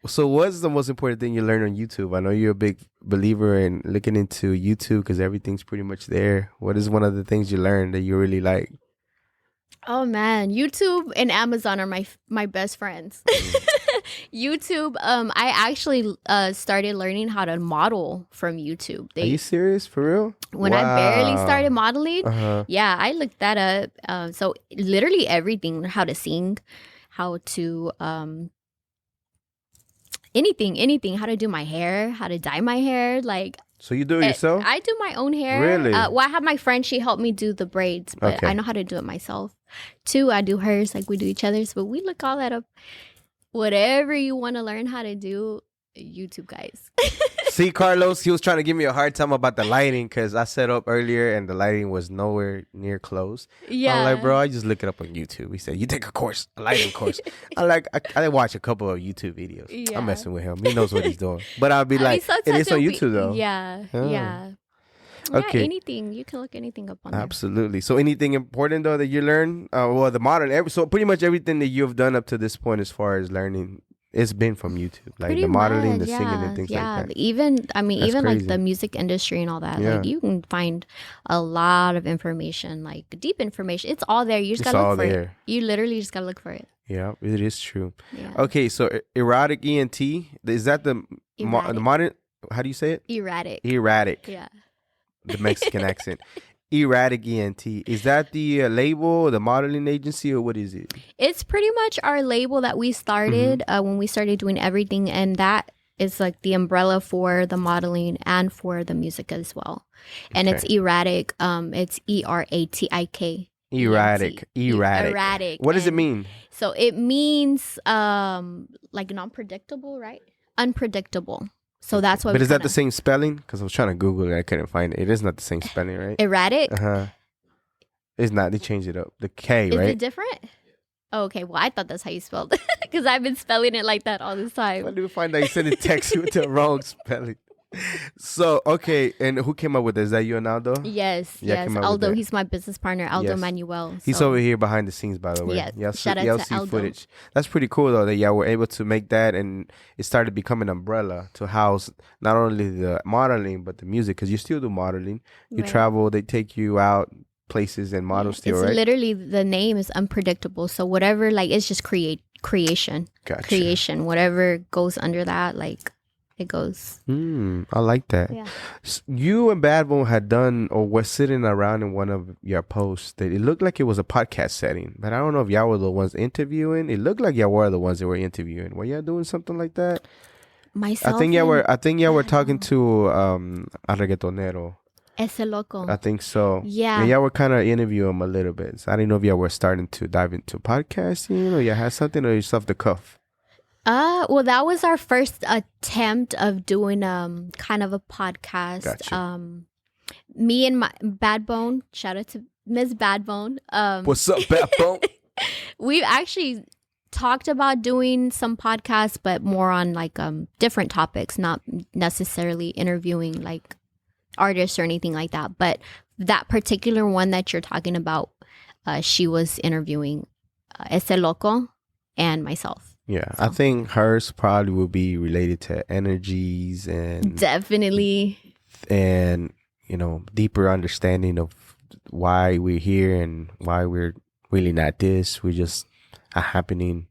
so what's the most important thing you learned on YouTube? I know you're a big believer in looking into YouTube because everything's pretty much there. What is one of the things you learned that you really like? Oh man, YouTube and Amazon are my best friends. YouTube, I actually started learning how to model from YouTube. Are you serious? For real? When I barely started modeling, I looked that up. So literally everything, how to sing, how to anything, how to do my hair, how to dye my hair, like. So you do it yourself? I do my own hair. Really? Well, I have my friend. She helped me do the braids, but I know how to do it myself. 2, I do hers, like we do each other's, but we look all that up. Whatever you want to learn how to do, YouTube, guys. See, Carlos, he was trying to give me a hard time about the lighting because I set up earlier and the lighting was nowhere near close. Yeah. I'm like, bro, I just look it up on YouTube. He said, you take a lighting course. I watch a couple of YouTube videos. Yeah. I'm messing with him. He knows what he's doing. But I'll be like, it is on YouTube though. Yeah. Okay. Yeah, anything. You can look anything up on there. Absolutely. So anything important though that you learn? So pretty much everything that you've done up to this point as far as learning it's been from YouTube, like Pretty the modeling, much, the singing, and things like that. Even That's even like crazy. the music industry and all that. Yeah. Like you can find a lot of information, like deep information. It's all there. You just It's gotta all look for there. it. You literally just gotta look for it. Yeah, it is true. Yeah. Okay, so erotic ENT, is that the Erratic. modern? How do you say it? Erratic. Erratic. Yeah. The Mexican accent. Erratic ENT. Is that the label, the modeling agency, or what is it? It's pretty much our label that we started Mm-hmm. when we started doing everything, and that is like the umbrella for the modeling and for the music as well. And it's erratic. It's ERATIK. Erratic. Erratic. Erratic. What does it And mean? So it means like non-predictable, right? Unpredictable. So that's what. But is that the same spelling? Because I was trying to Google it, I couldn't find it. It is not the same spelling, right? erratic? It's not. They changed it up. The K, Is right? it different? Oh, okay. Well, I thought that's how you spelled it because I've been spelling it like that all this I time. didn't find out you sent a text with the wrong spelling. So, okay. And who came up with it? Is that you and Aldo? Yes, Yeah, yes. came up with Aldo, that. he's my business partner, Aldo Yes. Manuel. He's so- over here behind the scenes, by the way. Yes. Y'all Shout see, out to Aldo. footage. That's pretty cool, though, that y'all were able to make that, and it started becoming an umbrella to house not only the modeling, but the music, because you still do modeling. You Right. travel, they take you out places and model still, It's right? literally the name is unpredictable. So whatever, like it's just creation, Gotcha. creation. Whatever goes under that, like it goes. I like that. Yeah. You and Bad Bone had done or were sitting around in one of your posts that it looked like it was a podcast setting, but I don't know if y'all were the ones interviewing. It looked like y'all were the ones that were interviewing. Were y'all doing something like that? Myself. I think y'all were Bad talking Bone. to a reggaetonero. Ese loco. I think so. Yeah. And y'all were kind of interviewing him a little bit. So I didn't know if y'all were starting to dive into podcasting or y'all had something or you off the cuff. Well, that was our first attempt of doing kind of a podcast. Gotcha. Me and my Bad Bone, shout out to Miss Bad Bone. What's up, Bad Bone? We've actually talked about doing some podcasts, but more on like different topics, not necessarily interviewing like artists or anything like that. But that particular one that you're talking about, she was interviewing Ese Loco and myself. Yeah, I think hers probably will be related to energies and Definitely. deeper understanding of why we're here and why we're really not this. We're just a happening.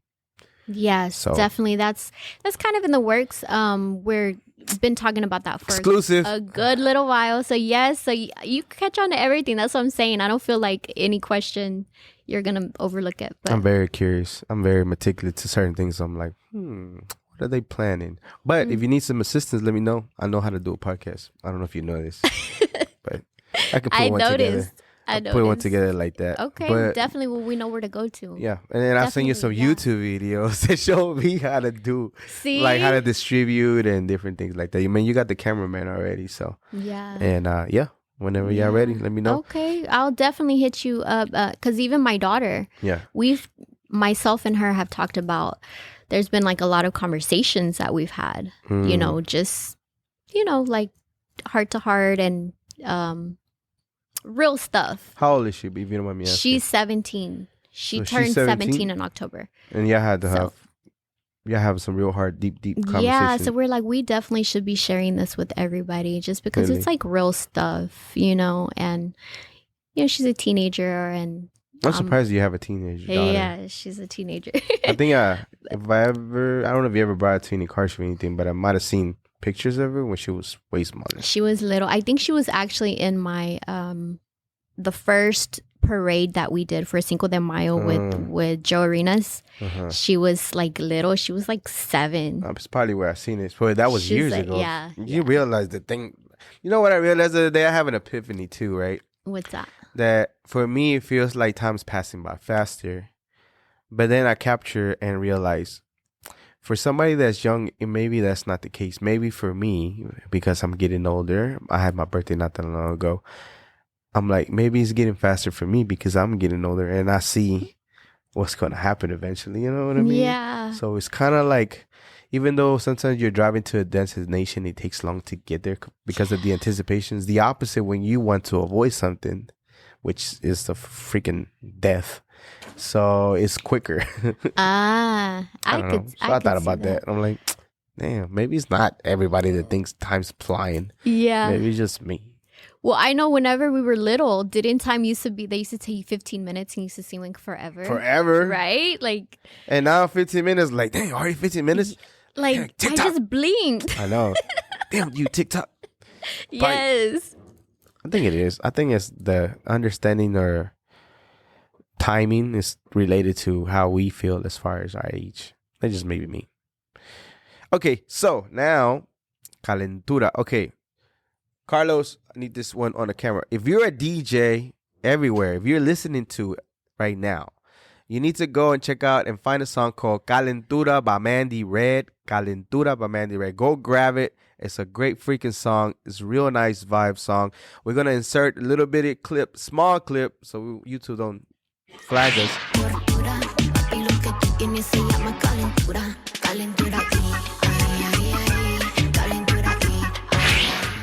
Yes, So- definitely. That's kind of in the works. We're been talking about that for Exclusive. a good little while. So yes, so you catch on to everything. That's what I'm saying. I don't feel like any question you're gonna overlook it. But I'm very curious. I'm very meticulous to certain things. I'm like, what are they planning? But if you need some assistance, let me know. I know how to do a podcast. I don't know if you know this, but I can put I one together. noticed. I Put one noticed. together like that. Okay, But definitely. Well, we know where to go to. yeah, and then I'll send you some Definitely, yeah. YouTube videos that show me how to do, See, like how to distribute and different things like that. I mean, you got the cameraman already, so yeah. and yeah, whenever y'all ready, let me know. Okay, I'll definitely hit you up because even my daughter, Yeah, myself and her have talked about. There's been like a lot of conversations that we've had. You know, just like heart to heart and real stuff. How old is she? If you don't mind me asking. She's 17. She So she's turned 17? 17 in October. And y'all had to So- have some real hard, deep conversation. Yeah, so we're like, we definitely should be sharing this with everybody just because Really? it's like real stuff, and she's a teenager and I'm surprised you have a teenager daughter. yeah, she's a teenager. I think if I don't know if you ever brought her to any cars or anything, but I might have seen pictures of her when she was way smaller. She was little. I think she was actually in my the first parade that we did for Cinco de Mayo with Joe Arenas. Uh-huh. She was like little. She was like 7. That's probably where I seen it. But that was She's years like- ago. yeah, You realize the thing. You know what I realized the other day? I have an epiphany too, right? What's that? That for me, it feels like time's passing by faster. But then I capture and realize for somebody that's young, maybe that's not the case. Maybe for me, because I'm getting older, I had my birthday not that long ago. I'm like, maybe it's getting faster for me because I'm getting older and I see what's going to happen eventually. You know what I mean? Yeah. So it's kind of like, even though sometimes you're driving to a destination, it takes long to get there because of the anticipations. The opposite when you want to avoid something, which is the freaking death. So it's quicker. I don't know. So I thought about that. I'm like, damn, maybe it's not everybody that thinks time's flying. Yeah. Maybe it's just me. Well, I know whenever we were little, didn't time used to be, they used to take 15 minutes and used to seem like forever. Forever. Right? Like. And now 15 minutes, like, dang, already 15 minutes? Like, dang, I just blinked. I know. Damn, you TikTok. Yes. I think it is. I think it's the understanding or timing is related to how we feel as far as our age. That's just maybe me. Okay, so now, Calentura. Okay. Carlos, I need this one on the camera. If you're a DJ everywhere, if you're listening to it right now, you need to go and check out and find a song called Calentura by Mandy Red. Calentura by Mandy Red. Go grab it. It's a great freaking song. It's a real nice vibe song. We're going to insert a little bitty clip, small clip, so YouTube don't flag us.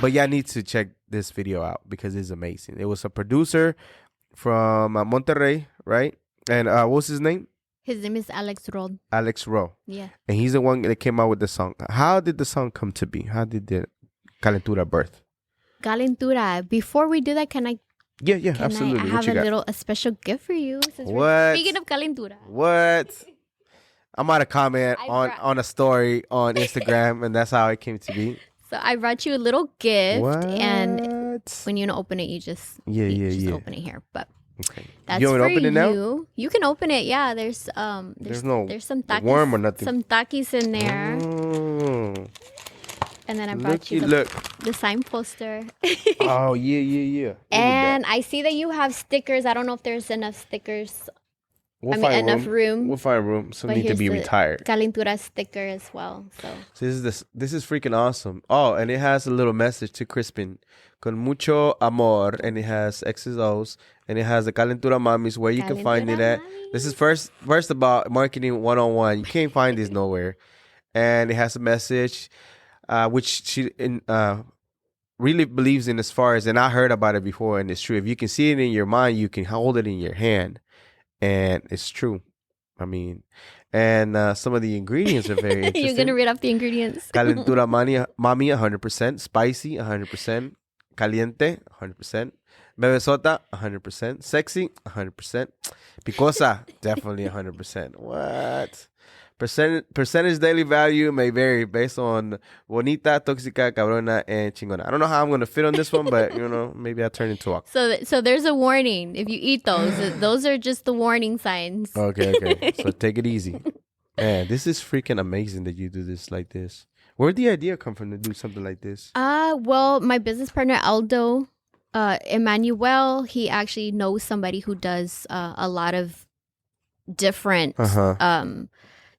But y'all need to check this video out because it's amazing. It was a producer from Monterrey, right? And what's his name? His name is Alex Rowe. Alex Rowe. Yeah. And he's the one that came out with the song. How did the song come to be? How did the Calentura birth? Calentura. Before we do that, can I? Yeah, absolutely. I have a special gift for you. What? Speaking of Calentura. What? I might have comment on a story on Instagram, and that's how it came to be. So I brought you a little gift, What? and when you open it, you just open it here. But okay, that's you want to for open it now? You can open it. Yeah, there's some takis, worm or nothing. Some takis in there. Oh. And then I brought you the sign poster. Oh yeah. And I see that you have stickers. I don't know if there's enough stickers. Enough room. We'll find room. Some need to be retired. Calentura sticker as well. So this is freaking awesome. Oh, and it has a little message to Crispin. Con mucho amor. And it has X's O's. And it has the Calentura Mamis where you can find it at. This is first about marketing 101. You can't find this nowhere. And it has a message which she really believes in as far as, and I heard about it before, and it's true. If you can see it in your mind, you can hold it in your hand. And it's true. I mean, and some of the ingredients are very interesting. You're going to read off the ingredients. Calentura mami, 100%. Spicy, 100%. Caliente, 100%. Bebesota, 100%. Sexy, 100%. Picosa, definitely 100%. What? Percentage daily value may vary based on bonita, tóxica, cabrona, and chingona. I don't know how I'm going to fit on this one, but, maybe I'll turn into a... So there's a warning. If you eat those are just the warning signs. Okay. So take it easy. Man, this is freaking amazing that you do this like this. Where'd the idea come from to do something like this? Well, my business partner, Aldo, Emmanuel, he actually knows somebody who does a lot of different...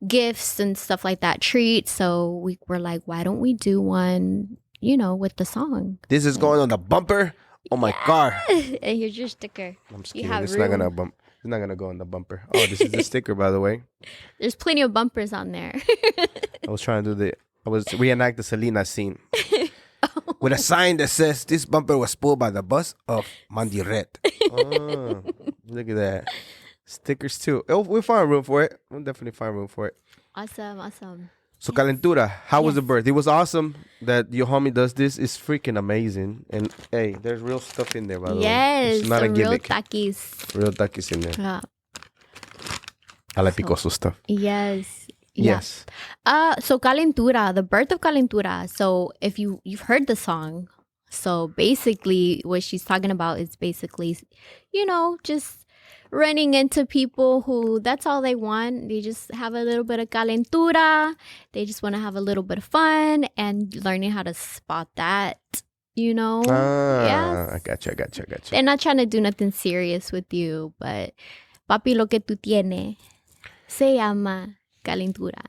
gifts and stuff like that, treats. So we were like, why don't we do one, with the song? This is going on the bumper. Oh my God. And here's your sticker. I'm just kidding. It's not gonna go on the bumper. Oh, this is the sticker, by the way. There's plenty of bumpers on there. I was trying to reenact the Selena scene. With a sign that says this bumper was pulled by the bus of Mandy Red. Oh, look at that. Stickers too. Oh, we'll find room for it. We'll definitely find room for it. Awesome. So Calentura, how was the birth? It was awesome that your homie does this. It's freaking amazing. And hey, there's real stuff in there, by the way. Yes, it's not a gimmick. Real takis. Real takis in there. Yeah. I like picoso stuff. Yes. Yeah. Yes. So Calentura, the birth of Calentura. So if you've heard the song, so basically what she's talking about is basically, just running into people who that's all they want. They just have a little bit of calentura. They just want to have a little bit of fun and learning how to spot that, Yes. I gotcha. They're not trying to do nothing serious with you, but papi, lo que tú tienes se llama calentura.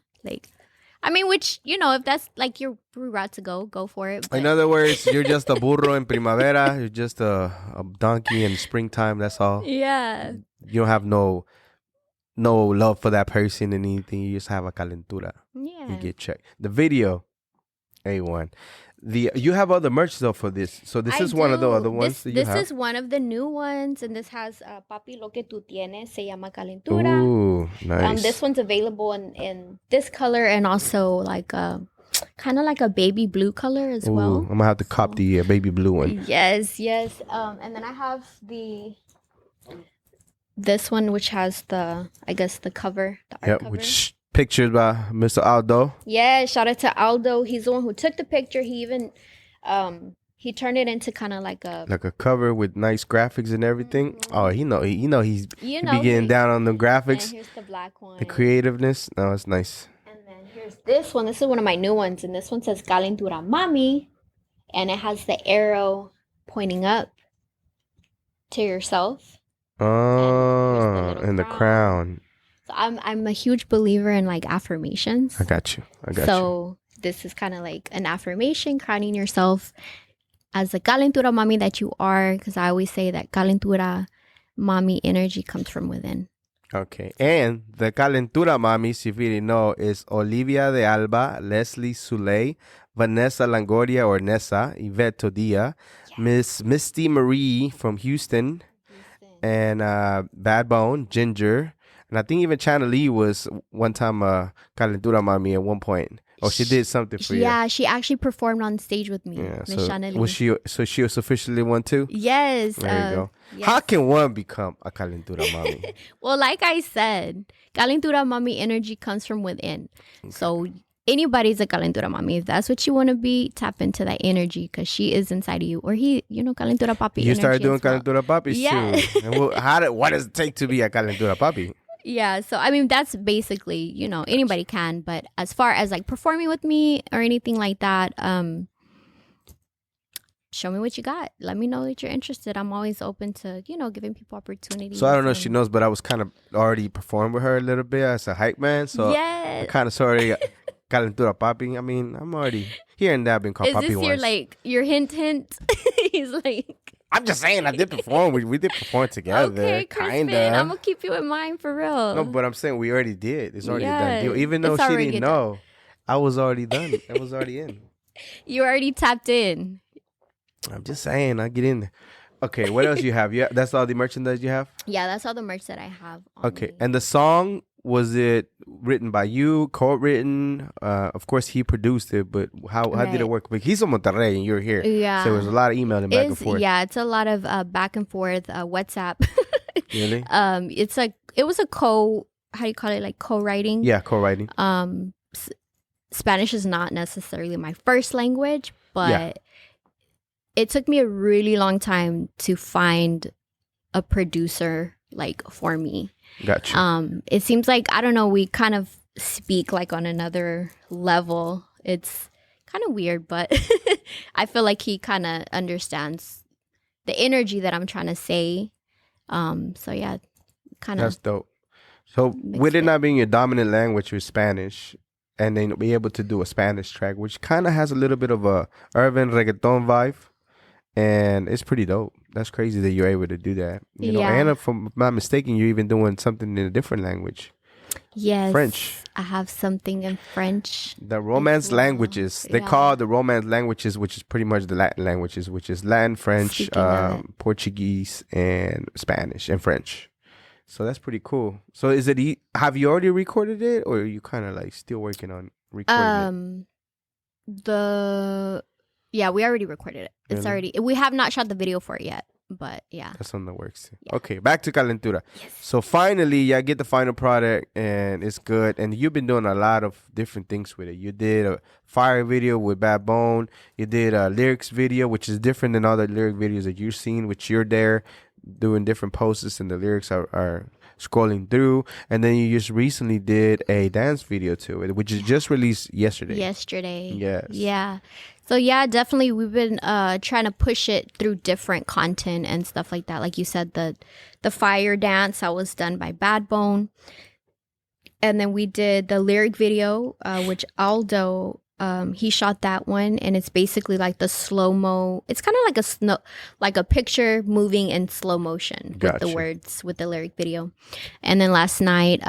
Which, if that's like your route to go for it. But. In other words, you're just a burro in primavera. You're just a donkey in springtime. That's all. Yeah. You don't have no love for that person and anything. You just have a calentura. Yeah. You get checked. The video, A1. You have other merch though for this. So this is one of the other ones that you have. This is one of the new ones, and this has Papi Lo Que Tu Tienes, se llama Calentura. Ooh, nice. This one's available in this color and also like kind of like a baby blue color as well. I'm gonna have to cop the baby blue one. Yes. And then I have this one, which has the cover, the art cover. Which pictured by Mr. Aldo. Yeah, shout out to Aldo. He's the one who took the picture. He even he turned it into kind of like a cover with nice graphics and everything. Mm-hmm. Oh, he be getting down on the graphics. And here's the black one. The creativeness. No, it's nice. And then here's this one. This is one of my new ones, and this one says Calentura Mami, and it has the arrow pointing up to yourself. Oh, and the crown. So I'm a huge believer in like affirmations. I got you. So this is kind of like an affirmation, crowning yourself as the Calentura Mami that you are, because I always say that Calentura Mami energy comes from within. Okay. And the Calentura Mamis, if you didn't know, is Olivia de Alba, Leslie Souley, Vanessa Langoria or Nessa, Yvette Todia, Miss Misty Marie from Houston. And Bad Bone, Ginger. And I think even Chana Lee was one time Calentura Mami at one point. Oh, she did something for you. Yeah, she actually performed on stage with me. Yeah, she was officially one too? Yes. There you go. Yes. How can one become a Calentura Mami? Well, like I said, Calentura Mami energy comes from within. Okay. So anybody's a Calentura Mami. If that's what you want to be, tap into that energy because she is inside of you. Or Calentura Papi. You started doing Calentura Papis too. And what does it take to be a Calentura Papi? Yeah, so I mean that's basically, anybody can, but as far as like performing with me or anything like that, show me what you got. Let me know that you're interested. I'm always open to, giving people opportunities. So I don't know if she knows, but I was kind of already performed with her a little bit as a hype man. So yes. I kind of sorry Calentura Papi. I mean, I'm already here and there been called Papi once. Is this your hint? He's like... I'm just saying, I did perform. We did perform together. Okay, kinda. I'm gonna keep you in mind for real. No, but I'm saying we already did. It's already a done deal. Even though she didn't know, I was already done. I was already in. You already tapped in. I'm just saying, I get in there. Okay, what else you have? That's all the merchandise you have? Yeah, that's all the merch that I have. Okay, and the song, was it written by you, co-written? Of course, he produced it, but how did it work? He's from Monterrey and you're here. Yeah. So there was a lot of emailing back and forth. Yeah, it's a lot of back and forth, WhatsApp. Really? It was a co-writing? Yeah, co-writing. Spanish is not necessarily my first language, but it took me a really long time to find a producer for me. Gotcha. It seems like, I don't know, we kind of speak on another level. It's kind of weird, but I feel like he kind of understands the energy that I'm trying to say. So yeah, kind of. That's dope. So with it not being your dominant language with Spanish, and then be able to do a Spanish track, which kind of has a little bit of a urban reggaeton vibe, and it's pretty dope. That's crazy that you're able to do that. You know, and if I'm not mistaken, you're even doing something in a different language. Yes. French. I have something in French. The Romance languages. They call the Romance languages, which is pretty much the Latin languages, which is Latin, French, Portuguese, and Spanish, and French. So that's pretty cool. So is it? Have you already recorded it, or are you kind of still working on recording it? Yeah, we already recorded it. It's already. We have not shot the video for it yet, but yeah. That's on the works. Yeah. Okay, back to Calentura. Yes. So finally, I get the final product, and it's good. And you've been doing a lot of different things with it. You did a fire video with Bad Bone. You did a lyrics video, which is different than other lyric videos that you've seen, which you're there doing different poses, and the lyrics are scrolling through. And then you just recently did a dance video to it, which is just released yesterday. Yes. Yeah. So yeah, definitely we've been trying to push it through different content and stuff like that. Like you said, the fire dance that was done by Bad Bone. And then we did the lyric video, which Aldo, he shot that one, and it's basically like the slow-mo. It's kind of like a picture moving in slow motion with the words, with the lyric video. And then last night,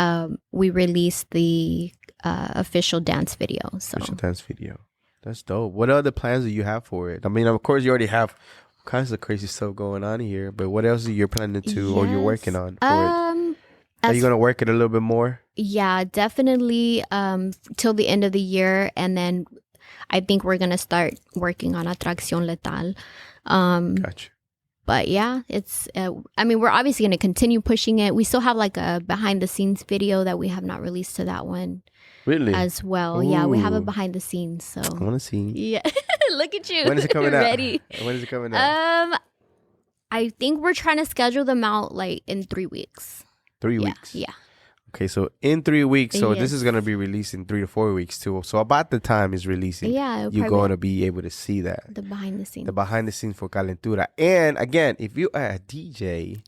we released the official dance video. So. Official dance video. That's dope. What other plans do you have for it? I mean, of course, you already have all kinds of crazy stuff going on here, but what else are you planning to or you're working on for it? Are you going to work it a little bit more? Yeah, definitely till the end of the year. And then I think we're going to start working on Atracción Letal. Gotcha. But yeah, it's, we're obviously going to continue pushing it. We still have like a behind the scenes video that we have not released to that one. Really? As well. Ooh. Yeah, we have a behind the scenes. So I want to see. Yeah. Look at you. When is it coming out? Ready. When is it coming out? I think we're trying to schedule them out like in 3 weeks. 3 weeks? Yeah. Okay, so in 3 weeks, so Yes. this is going to be released in 3 to 4 weeks too. So about the time it's releasing, Yeah, you're going to be able to see that. the behind the scenes. The behind the scenes for Calentura. And again, if you are a DJ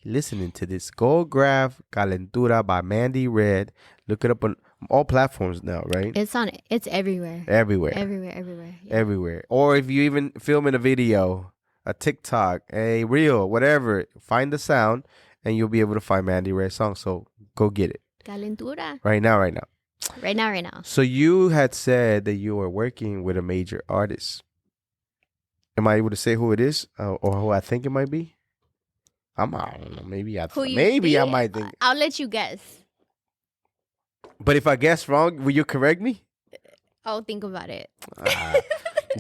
listening to this, go grab Calentura by Mandy Red. Look it up on all platforms now, right? It's everywhere. Everywhere. Everywhere. Yeah. Everywhere. Or if you even film in a video, a TikTok, a reel, whatever, find the sound and you'll be able to find Mandy Red's song. So go get it. Calentura. Right now. Right now. So you had said that you were working with a major artist. Am I able to say who it is or who I think it might be? I don't know. Maybe I might think. I'll let you guess. But if I guess wrong, will you correct me? I'll think about it.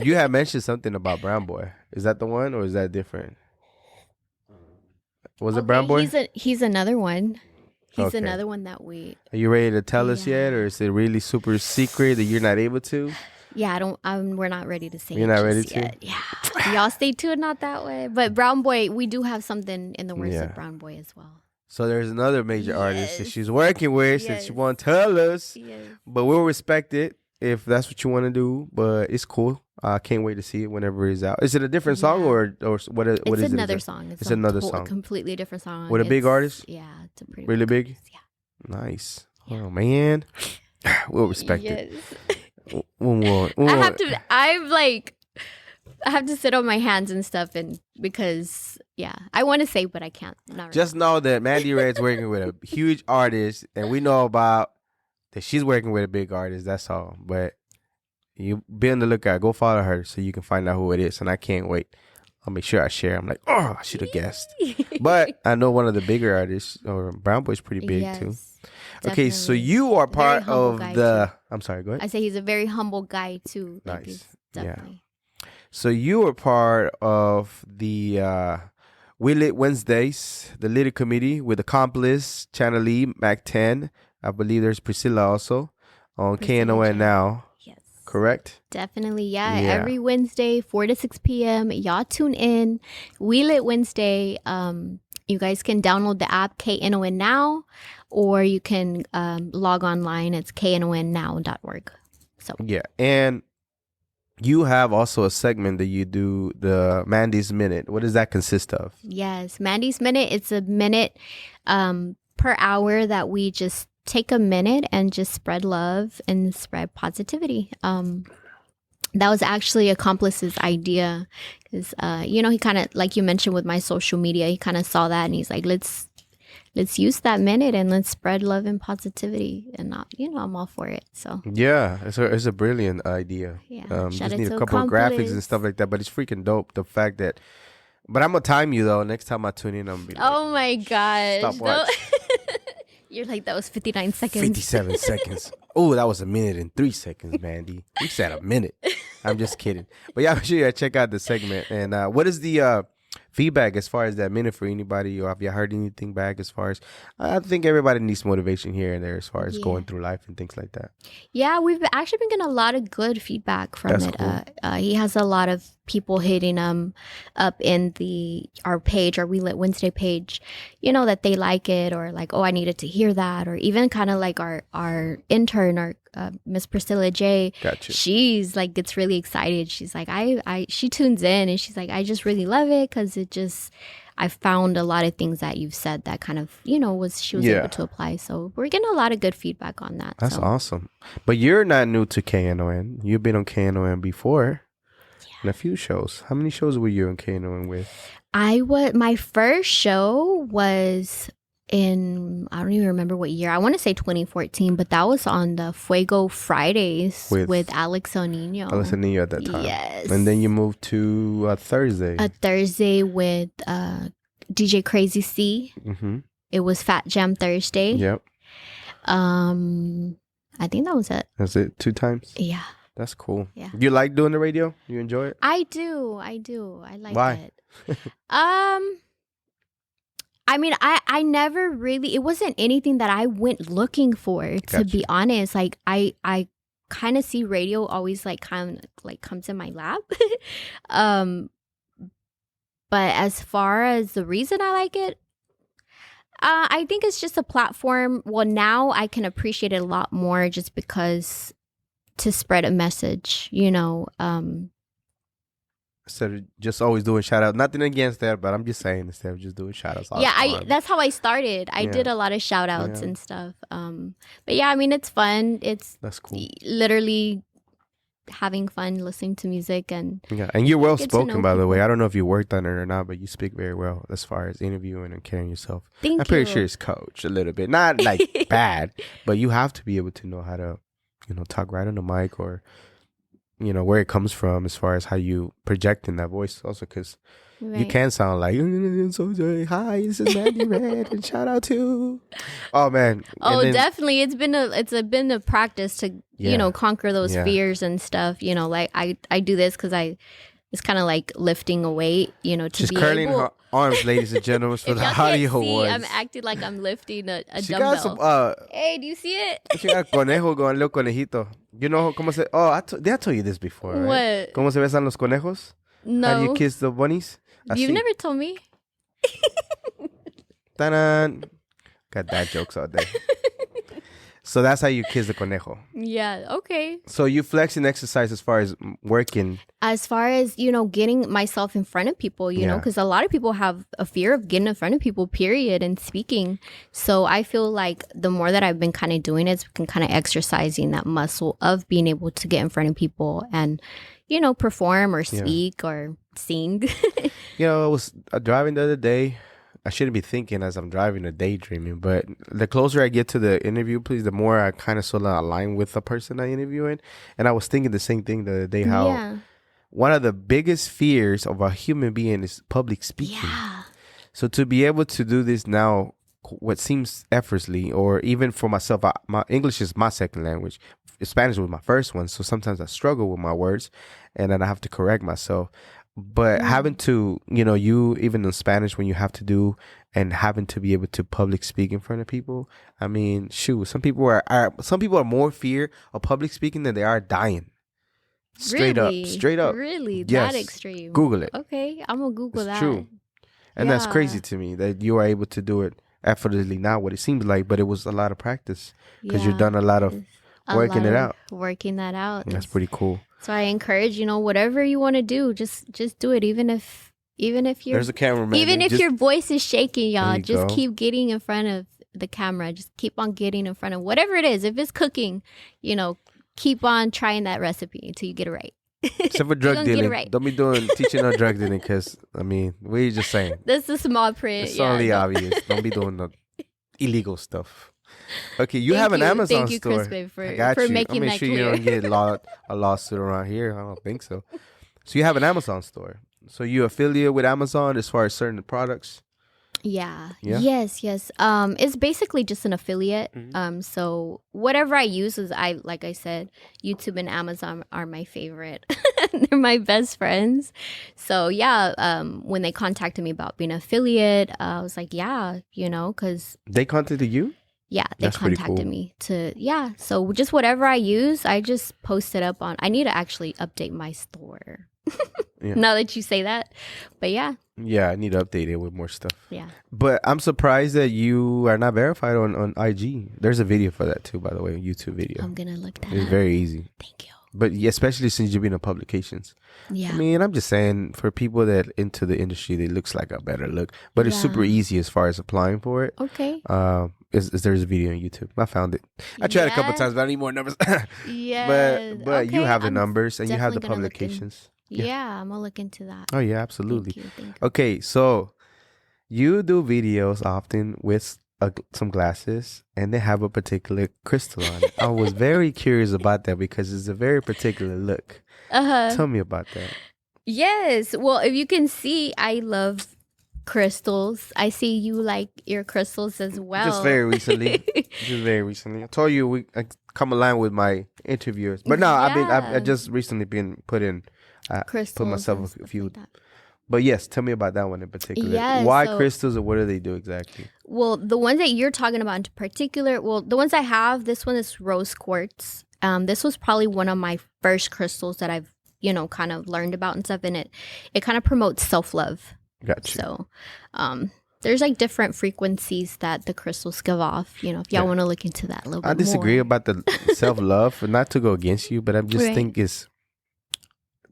You had mentioned something about Brown Boy. Is that the one or is that different? Was it Brown Boy? He's another one. He's Okay. another one that we. Are you ready to tell us yet, or is it really super secret that you're not able to? Yeah, we're not ready to say. You're not ready to? Yet. Yeah, y'all stay tuned. Not that way, but Brown Boy, we do have something in the works Yeah. of Brown Boy as well. So there's another major artist that Yes. she's working with that she won't tell us, Yes. but we'll respect it if that's what you want to do. But it's cool. I can't wait to see it whenever it's out. Is it a different song or what? What It's is another it? song. It's another song. Completely different song. With a big artist? Yeah, it's a pretty Really big? artist, Yeah. Nice. Oh man, we'll respect it. We'll I have to sit on my hands and stuff, and because I want to say, but I can't. Not really. Just know that Mandy Red's working with a huge artist, and we know about that she's working with a big artist. That's all. But you be on the lookout. Go follow her so you can find out who it is. And I can't wait. I'll make sure I share. I'm like, oh, I should have guessed. But I know one of the bigger artists, or Brown Boy's pretty big too. Okay, so definitely. you are part Very humble of guy, the. too. I'm sorry. Go ahead. I say he's a very humble guy too. Nice. He's Yeah. definitely. So you were part of the We Lit Wednesdays, the Lit Committee with Accomplice, Channel E, Mac 10. I believe there's Priscilla also on Priscilla KNON J. now. Yes. Correct? Definitely, yeah. Yeah. Every Wednesday, 4 to 6 p.m. Y'all tune in. We Lit Wednesday. You guys can download the app KNON Now, or you can log online. It's knonnow.org. So Yeah. And you have also a segment that you do, the Mandy's Minute. What does that consist of? yes, Mandy's Minute. It's a minute per hour that we just take a minute and just spread love and spread positivity. That was actually Accomplice's idea because, he kind of, like you mentioned with my social media, he kind of saw that and he's like, let's use that minute and let's spread love and positivity. And, I'm all for it. So, Yeah, it's a brilliant idea. yeah. Just need a couple of graphics and stuff like that, but it's freaking dope. The fact that, but I'm gonna time you though. Next time I tune in, I'm gonna be like, Oh my gosh. Stop watch. You're like, that was 59 seconds. 57 seconds. Oh, that was 1:03, Mandy. You said a minute. I'm just kidding. But yeah, I'm sure you check out the segment. And what is the feedback as far as that minute for anybody? Or have you heard anything back as far as, I think everybody needs motivation here and there as far as going through life and things like that. Yeah, we've actually been getting a lot of good feedback from That's it. cool. He has a lot of people hitting up in our page, our We Lit Wednesday page, that they like it, or like, oh, I needed to hear that, or even kind of like our intern, our Miss Priscilla J. Gotcha. She's like, gets really excited. She's like, she tunes in and she's like, I just really love it because I found a lot of things that you've said that kind of, she was able to apply. So we're getting a lot of good feedback on that. That's so. awesome. But you're not new to KNON. You've been on KNON before in a few shows. How many shows were you on KNON with? My first show was I don't even remember what year. I want to say 2014, but that was on the Fuego Fridays with Alex O'Nino. Alex O'Nino at that time. Yes. And then you moved to Thursday. A Thursday with DJ Crazy C. Mm-hmm. It was Fat Jam Thursday. Yep. I think that was it. That's it? 2 times? Yeah. That's cool. Yeah. You like doing the radio? You enjoy it? I do. I like Why? it. I mean, I never really, it wasn't anything that I went looking for, to be honest. Like, I kind of see radio always like kind of like comes in my lap. But as far as the reason I like it, I think it's just a platform. Well, now I can appreciate it a lot more just because to spread a message, you know. Instead of just always doing shout outs. Nothing against that, but I'm just saying instead of just doing shout outs. Yeah, that's how I started. I did a lot of shout outs and stuff. But yeah, I mean, it's fun. That's cool. Literally having fun listening to music and you're well spoken, by the way. I don't know if you worked on it or not, but you speak very well as far as interviewing and carrying yourself. I'm pretty sure it's coached a little bit, not like bad, but you have to be able to know how to, talk right on the mic, or where it comes from as far as how you project in that voice also, because you can sound like, so hi, this is Mandy Red and shout out to, oh man. Definitely. It's been a practice to, conquer those fears and stuff, like I do this because it's kind of like lifting a weight, to She's be curling able. her arms, ladies and gentlemen, for the audio awards. I'm acting like I'm lifting a she dumbbell. Got some, hey, do you see it? She got conejo going, little conejito. You know cómo se? Oh, I told you this before, right? What? ¿Cómo se besan los conejos? No. How do you kiss the bunnies? You've never told me. Ta-da! Got dad jokes all day. So that's how you kiss the conejo. Yeah, okay. So you flex and exercise as far as working. As far as, getting myself in front of people, you know, because a lot of people have a fear of getting in front of people, period, and speaking. So I feel like the more that I've been kind of doing it, been kind of exercising that muscle of being able to get in front of people and, perform or speak or sing. I was driving the other day. I shouldn't be thinking as I'm driving or daydreaming, but the closer I get to the interview, please, the more I kind of sort of align with the person I'm interviewing. And I was thinking the same thing the other day, how one of the biggest fears of a human being is public speaking. Yeah. So to be able to do this now, what seems effortlessly, or even for myself, my English is my second language. Spanish was my first one, so sometimes I struggle with my words, and then I have to correct myself. But having to, you even in Spanish, when you have to do and having to be able to public speak in front of people, I mean, shoot, some people are more fear of public speaking than they are dying. Straight up. Really? Yes. That extreme? Google it. Okay, I'm gonna Google that. True. And that's crazy to me that you are able to do it effortlessly now, what it seems like, but it was a lot of practice because you've done a lot of working it out. Working that out. And that's pretty cool. So I encourage, whatever you want to do, just do it. Even if you're, there's a cameraman. Even if your voice is shaking, y'all, just keep getting in front of the camera. Just keep on getting in front of whatever it is. If it's cooking, keep on trying that recipe until you get it right. Except for drug dealing. Right. Don't be teaching on drug dealing because, we're just saying. That's the small print. It's only obvious. Don't be doing the illegal stuff. Okay, you have an Amazon store. Chris, babe, for making that clear. You don't get a lawsuit around here. I don't think so. So you have an Amazon store. So you affiliate with Amazon as far as certain products? Yeah. Yes. It's basically just an affiliate. Mm-hmm. So whatever I use is like I said, YouTube and Amazon are my favorite. They're my best friends. So when they contacted me about being an affiliate, I was like, because they contacted you? Yeah, they contacted me so just whatever I use, I just post it up on. I need to actually update my store. Now that you say that, but yeah, I need to update it with more stuff. Yeah, but I'm surprised that you are not verified on IG. There's a video for that too, by the way, a YouTube video. I'm gonna look that up. It's very easy. Thank you. But especially since you've been in publications. Yeah. I'm just saying, for people that into the industry, it looks like a better look. But it's super easy as far as applying for it. Okay. There's a video on YouTube. I found it. I tried a couple times, but I need more numbers. Yeah. But you have the numbers and you have the publications. Yeah, I'm going to look into that. Oh, yeah, absolutely. Thank you. Okay, so you do videos often with some glasses, and they have a particular crystal on it. I was very curious about that because it's a very particular look. Tell me about that. Yes. Well, if you can see, I love crystals. I see you like your crystals as well. Just very recently. I told you I come aligned with my interviewers. But no, I've just recently been put myself a few. Like, but yes, tell me about that one in particular. Yes, Why crystals, or what do they do exactly? Well, the ones that you're talking about in particular, the ones I have, this one is rose quartz. This was probably one of my first crystals that I've, kind of learned about and stuff. And it kind of promotes self-love. Gotcha. So, there's like different frequencies that the crystals give off. If y'all want to look into that a little bit more. I disagree about the self-love, not to go against you, but I just think it's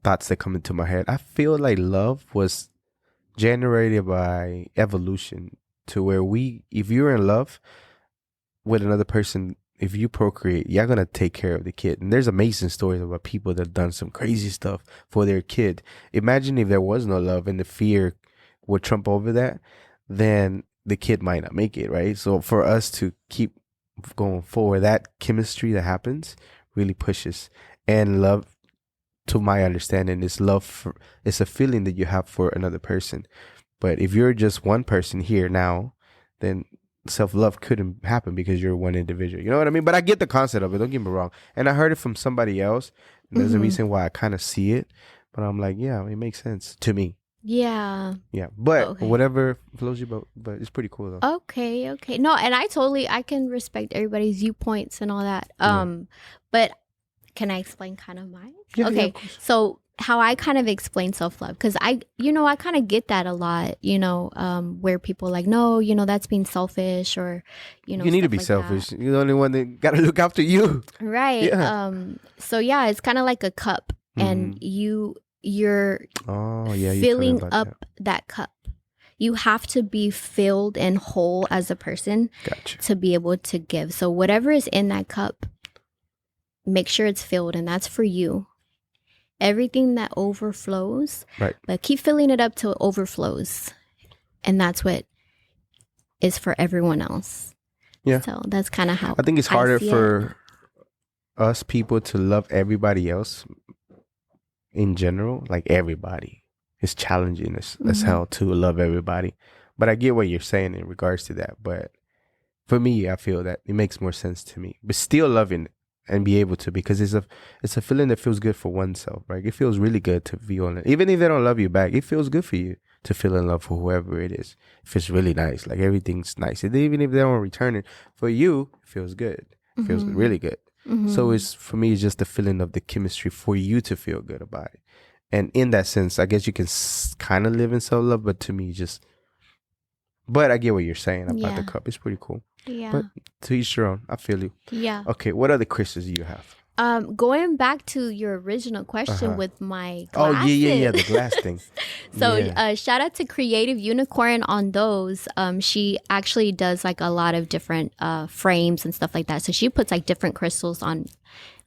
thoughts that come into my head. I feel like love was generated by evolution, to where if you're in love with another person, if you procreate, you're going to take care of the kid. And there's amazing stories about people that have done some crazy stuff for their kid. Imagine if there was no love and the fear would trump over that, then the kid might not make it, right? So for us to keep going forward, that chemistry that happens really pushes. And love, to my understanding, is it's a feeling that you have for another person. But if you're just one person here now, then self-love couldn't happen because you're one individual. You know what I mean? But I get the concept of it. Don't get me wrong. And I heard it from somebody else. And there's a reason why I kind of see it. But I'm like, yeah, it makes sense to me. Yeah. Yeah. But whatever flows you, but it's pretty cool though. Okay. No, and I can respect everybody's viewpoints and all that. But can I explain kind of mine? Yeah, okay. Yeah, so how I kind of explain self-love, because I kind of get that a lot, where people are like, no, that's being selfish, or, you need to be selfish. That. You're the only one that got to look after you. Right. Yeah. So yeah, it's kind of like a cup, and you're filling up that cup. You have to be filled and whole as a person to be able to give. So whatever is in that cup, make sure it's filled, and that's for you. Everything that overflows, right? But keep filling it up till it overflows, and that's what is for everyone else. Yeah. So that's kind of how I think it's harder for us people to love everybody else in general. Like everybody, it's challenging as hell to love everybody. But I get what you're saying in regards to that. But for me, I feel that it makes more sense to me. But still loving it. And be able to, because it's a feeling that feels good for oneself, right? It feels really good to feel on it. Even if they don't love you back, it feels good for you to feel in love for whoever it is. It feels really nice. Like everything's nice. And even if they don't return it, for you, it feels good. It feels really good. So for me, it's just the feeling of the chemistry for you to feel good about it. And in that sense, I guess you can kind of live in self-love, but to me, but I get what you're saying about the cup. It's pretty cool. Yeah. But to each your own. I feel you. Yeah. Okay. What other crystals do you have? Going back to your original question with my glasses. Oh, yeah. The glass thing. So shout out to Creative Unicorn on those. She actually does like a lot of different frames and stuff like that. So she puts like different crystals on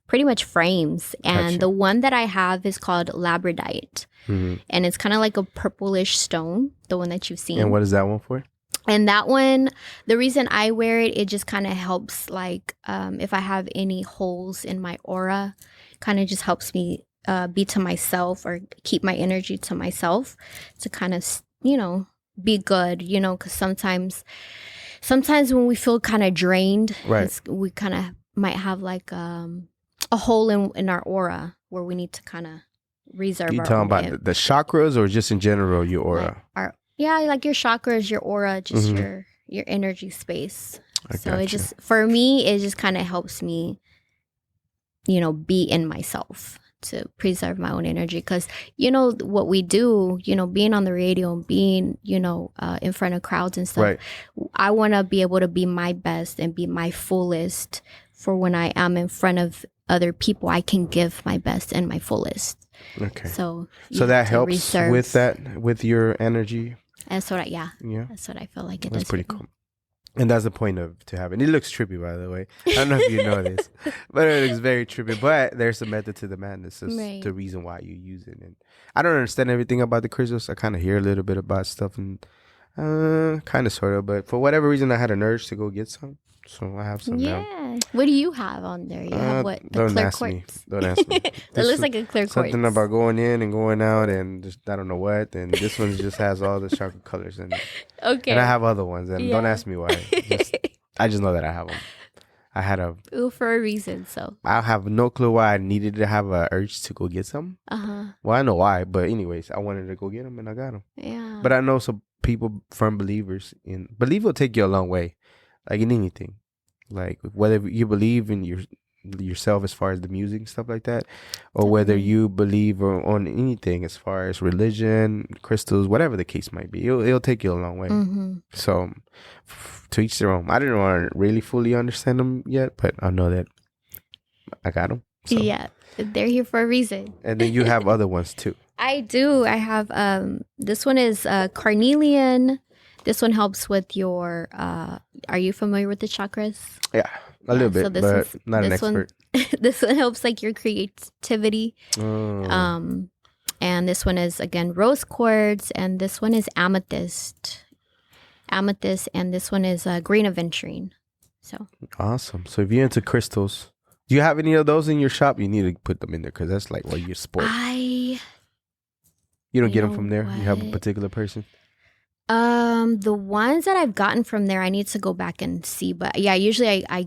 pretty much frames. And the one that I have is called labradorite. And it's kind of like a purplish stone, the one that you've seen. And what is that one for? And that one, the reason I wear it, it just kind of helps, like, if I have any holes in my aura, kind of just helps me be to myself, or keep my energy to myself, to kind of, be good, because sometimes when we feel kind of drained, we kind of might have like a hole in our aura where we need to kind of reserve. You talking about the chakras, or just in general your aura? Like your chakras, your aura, just your energy space. It just, for me, it just kind of helps me, be in myself, to preserve my own energy. Because, what we do, being on the radio and being, in front of crowds and stuff, I want to be able to be my best and be my fullest for when I am in front of other people. I can give my best and my fullest. Okay. So that helps with your energy. That's what that's what I feel like it does. That's pretty cool. And that's the point to have it. It looks trippy, by the way. I don't know if you know this, but it looks very trippy. But there's a method to the madness. It's the reason why you use it. And I don't understand everything about the crystals. I kind of hear a little bit about stuff, and Kind of, sort of, but for whatever reason, I had an urge to go get some, so I have some now. Yeah. What do you have on there? You have what? The Don't clear ask me. quartz. Don't ask me. That looks like a clear quartz. Something about going in and going out and just I don't know what. And this one just has all the chocolate colors in it. Okay. And I have other ones, and don't Yeah. ask me why. I just know that I have them. I had a. Ooh, for a reason. So. I have no clue why I needed to have a urge to go get some. Well, I know why, but anyways, I wanted to go get them and I got them. Yeah. But I know some people, firm believers in belief will take you a long way, like in anything, like whether you believe in yourself as far as the music and stuff like that, or whether you believe on anything as far as religion, crystals, whatever the case might be, it'll take you a long way. So to each their own. I didn't want to really fully understand them yet, but I know that I got them. So. Yeah, they're here for a reason. And then you have other ones too. I do. I have this one is carnelian. This one helps with your are you familiar with the chakras? Yeah, a little bit, so but not an expert. This one helps like your creativity. And this one is again rose quartz, and this one is amethyst, and this one is green aventurine. So awesome. So if you're into crystals, do you have any of those in your shop? You need to put them in there because that's like your sport. You don't get them from there? What? You have a particular person? The ones that I've gotten from there, I need to go back and see. But yeah, usually I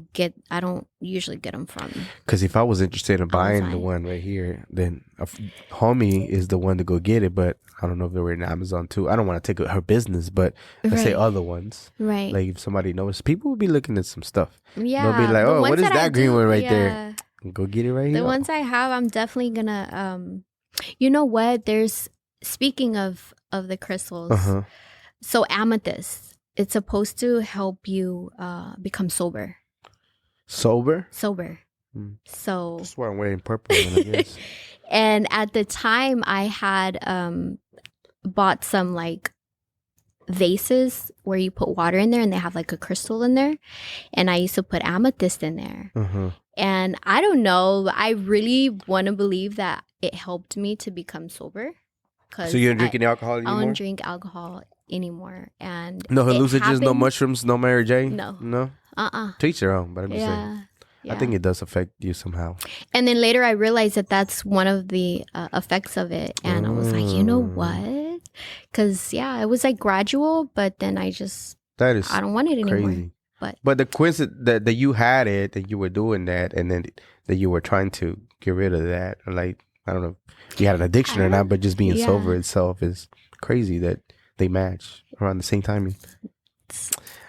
don't usually get them from. Because if I was interested in buying the one right here, then a homie is the one to go get it. But I don't know if they were in Amazon too. I don't want to take her business, but I say other ones. Right. Like if somebody knows, people will be looking at some stuff. Yeah. They'll be like, oh, what is that green one right there? Go get it right here. The ones I have, I'm definitely gonna. You know what? Speaking of the crystals. So amethyst, it's supposed to help you become sober. Sober? Sober. So that's why I'm wearing purple, I guess. And at the time, I had bought some like vases where you put water in there, and they have like a crystal in there. And I used to put amethyst in there. And I don't know. I really want to believe that it helped me to become sober. So you don't drink any alcohol anymore? I don't drink alcohol anymore, and no hallucinogens, no mushrooms, no Mary J. No. Teach their own, but I'm just saying. I think it does affect you somehow. And then later I realized that that's one of the effects of it, and I was like, you know what? Because it was like gradual, but then I don't want it anymore. Crazy. But the coincidence that you had it, that you were doing that, and then that you were trying to get rid of that, like I don't know if you had an addiction or not, but just being sober itself is crazy that they match around the same timing.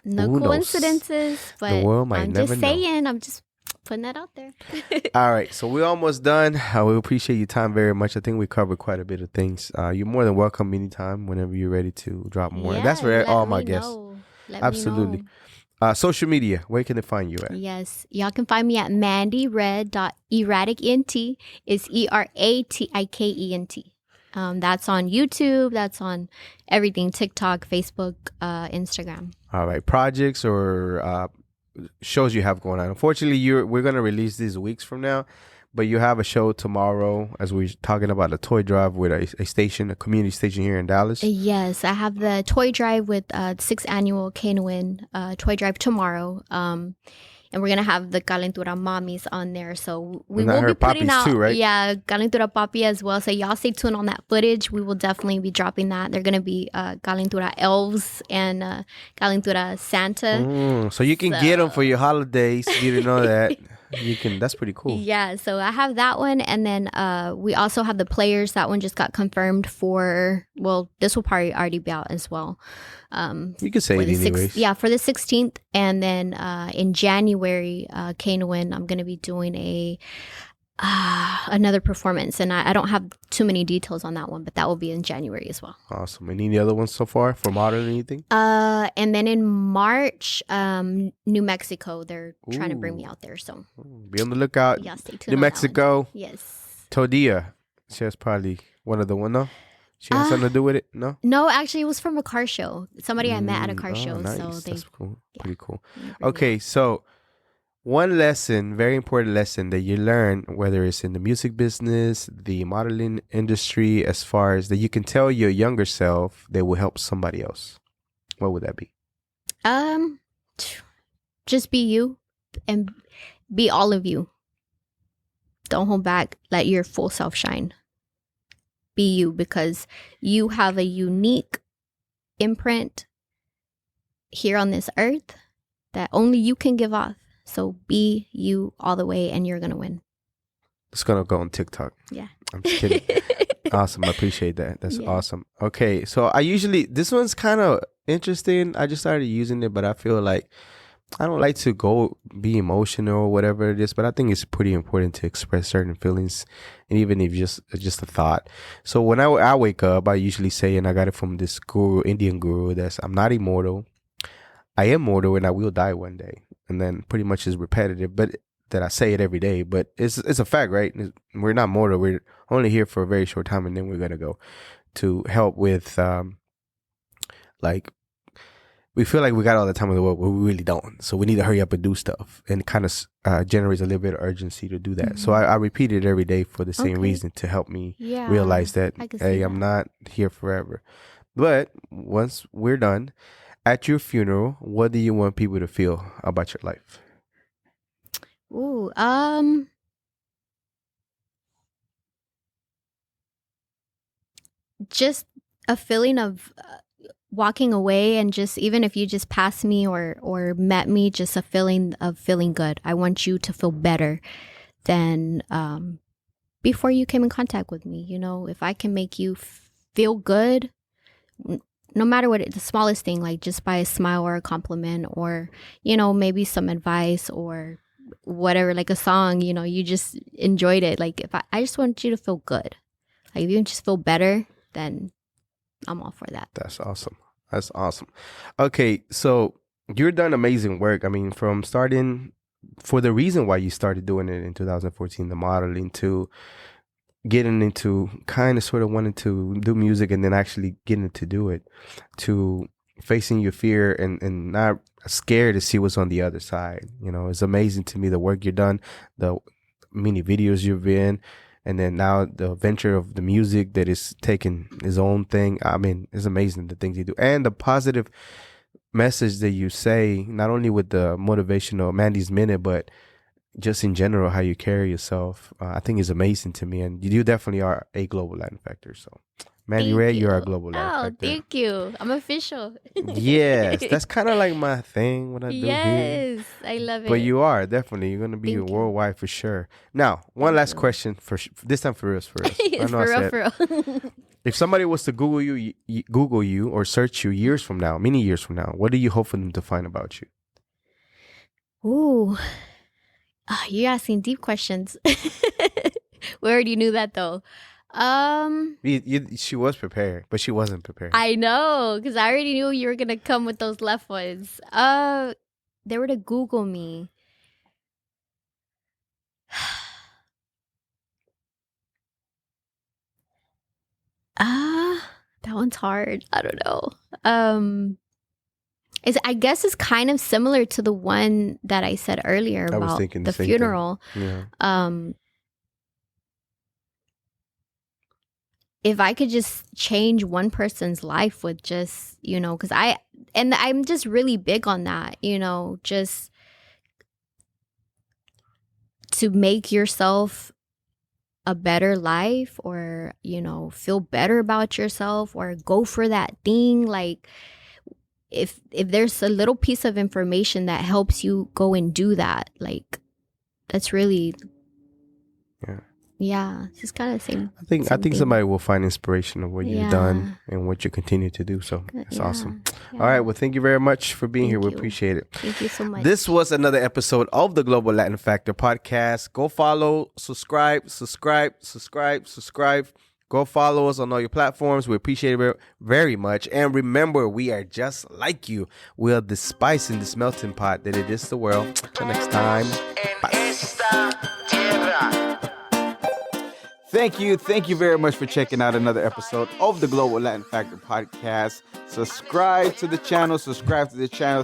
No coincidences, but the world might I'm never just saying, I'm just putting that out there. All right, so we're almost done. We appreciate your time very much. I think we covered quite a bit of things. You're more than welcome anytime whenever you're ready to drop more. Yeah, that's for all my guests. Absolutely. Social media, where can they find you at? Yes, y'all can find me at mandyred.eratikent. It's ERATIKENT. That's on YouTube. That's on everything: TikTok, Facebook, Instagram. All right, projects or shows you have going on. Unfortunately, we're gonna release these weeks from now, but you have a show tomorrow as we're talking about a toy drive with a community station here in Dallas. Yes, I have the toy drive with 6th annual K-Win toy drive tomorrow. And we're going to have the Calentura mommies on there. So we will be putting out, too, right? Yeah, Calentura papi as well. So y'all stay tuned on that footage. We will definitely be dropping that. They're going to be Calentura elves and Calentura Santa. So you can get them for your holidays. You didn't know that. You can. That's pretty cool. Yeah, so I have that one, and then we also have the players. That one just got confirmed for. Well, this will probably already be out as well. You can say it anyways. Yeah, for the 16th, and then in January, K-Win, I'm going to be doing another performance, and I don't have too many details on that one, but that will be in January as well. Awesome. And any other ones so far for modern anything? And then in March, New Mexico, they're trying to bring me out there, so be on the lookout. Yeah, stay tuned. New Mexico. Yes. Todia. She was probably one of the one, no? She has something to do with it? No? No, actually, it was from a car show. Somebody I met at a car show. Nice. So That's cool. Yeah. Pretty cool. Okay, so one lesson, very important lesson that you learn, whether it's in the music business, the modeling industry, as far as that you can tell your younger self that will help somebody else. what would that be? Just be you and be all of you. Don't hold back. Let your full self shine. Be you, because you have a unique imprint here on this earth that only you can give off. So be you all the way, and you're gonna win. It's gonna go on TikTok. Yeah. I'm just kidding. Awesome. I appreciate that. That's Yeah. awesome. Okay. So this one's kind of interesting. I just started using it, but I feel like I don't like to go be emotional or whatever it is, but I think it's pretty important to express certain feelings, and even if just a thought. So when I wake up, I usually say, and I got it from this guru, Indian guru, that's I'm not immortal. I am mortal, and I will die one day. And then pretty much is repetitive, but that I say it every day. But it's a fact, right? We're not mortal. We're only here for a very short time, and then we're gonna go to help with like. We feel like we got all the time in the world, but we really don't. So we need to hurry up and do stuff, and it kind of generates a little bit of urgency to do that. Mm-hmm. So I repeat it every day for the same reason, to help me realize that, hey, I'm not here forever. But once we're done, at your funeral, what do you want people to feel about your life? Ooh, just a feeling of walking away, and just even if you just passed me or met me, just a feeling of feeling good. I want you to feel better than before you came in contact with me. You know, if I can make you feel good, no matter what, the smallest thing, like just by a smile or a compliment, or, you know, maybe some advice or whatever, like a song, you know, you just enjoyed it. Like if I just want you to feel good. Like if you just feel better, then I'm all for that. That's awesome. That's awesome. Okay, so you're done amazing work. I mean, from starting, for the reason why you started doing it in 2014, the modeling, to getting into kind of sort of wanting to do music and then actually getting to do it, to facing your fear and not scared to see what's on the other side. You know, it's amazing to me the work you've done, the many videos you've in. And then now the venture of the music that is taking his own thing. I mean, it's amazing the things you do. And the positive message that you say, not only with the motivational Mandy's Minute, but just in general, how you carry yourself, I think is amazing to me. And you definitely are a global Latin factor. So, Mandy Ray, you're a global Latin factor. Oh, thank you. I'm official. Yes, that's kind of like my thing when I do here. Yes, I love it. But you are, definitely. You're going to be worldwide for sure. Now, one last question, for this time for real. It's for real. If somebody was to Google you or search you years from now, many years from now, what do you hope for them to find about you? Ooh, you're asking deep questions. We already knew that though. She was prepared, but she wasn't prepared. I know, because I already knew you were gonna come with those left ones. They were to Google me. That one's hard. I don't know. I guess it's kind of similar to the one that I said earlier about the funeral. Yeah. If I could just change one person's life with just, you know, because I'm just really big on that, you know, just to make yourself a better life, or, you know, feel better about yourself, or go for that thing. Like if there's a little piece of information that helps you go and do that, like that's really, yeah, it's just kind of the same. I think somebody will find inspiration of what you've done and what you continue to do. So that's awesome. Yeah. All right. Well, thank you very much for being here. We appreciate it. Thank you so much. This was another episode of the Global Latin Factor podcast. Go follow, subscribe. Go follow us on all your platforms. We appreciate it very much. And remember, we are just like you. We are the spice in this melting pot that it is the world. Until next time. Bye. Thank you very much for checking out another episode of the Global Latin Factor podcast. Subscribe to the channel.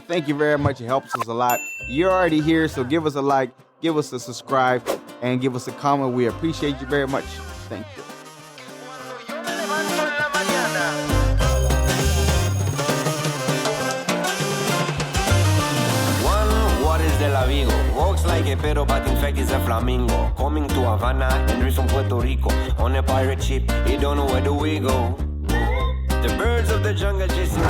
Thank you very much. It helps us a lot. You're already here, so give us a like, give us a subscribe, and give us a comment. We appreciate you very much. Thank you. like it, pero but in fact it's a flamingo. Coming to Havana and reach from Puerto Rico. On a pirate ship, you don't know where do we go. The birds of the jungle chasing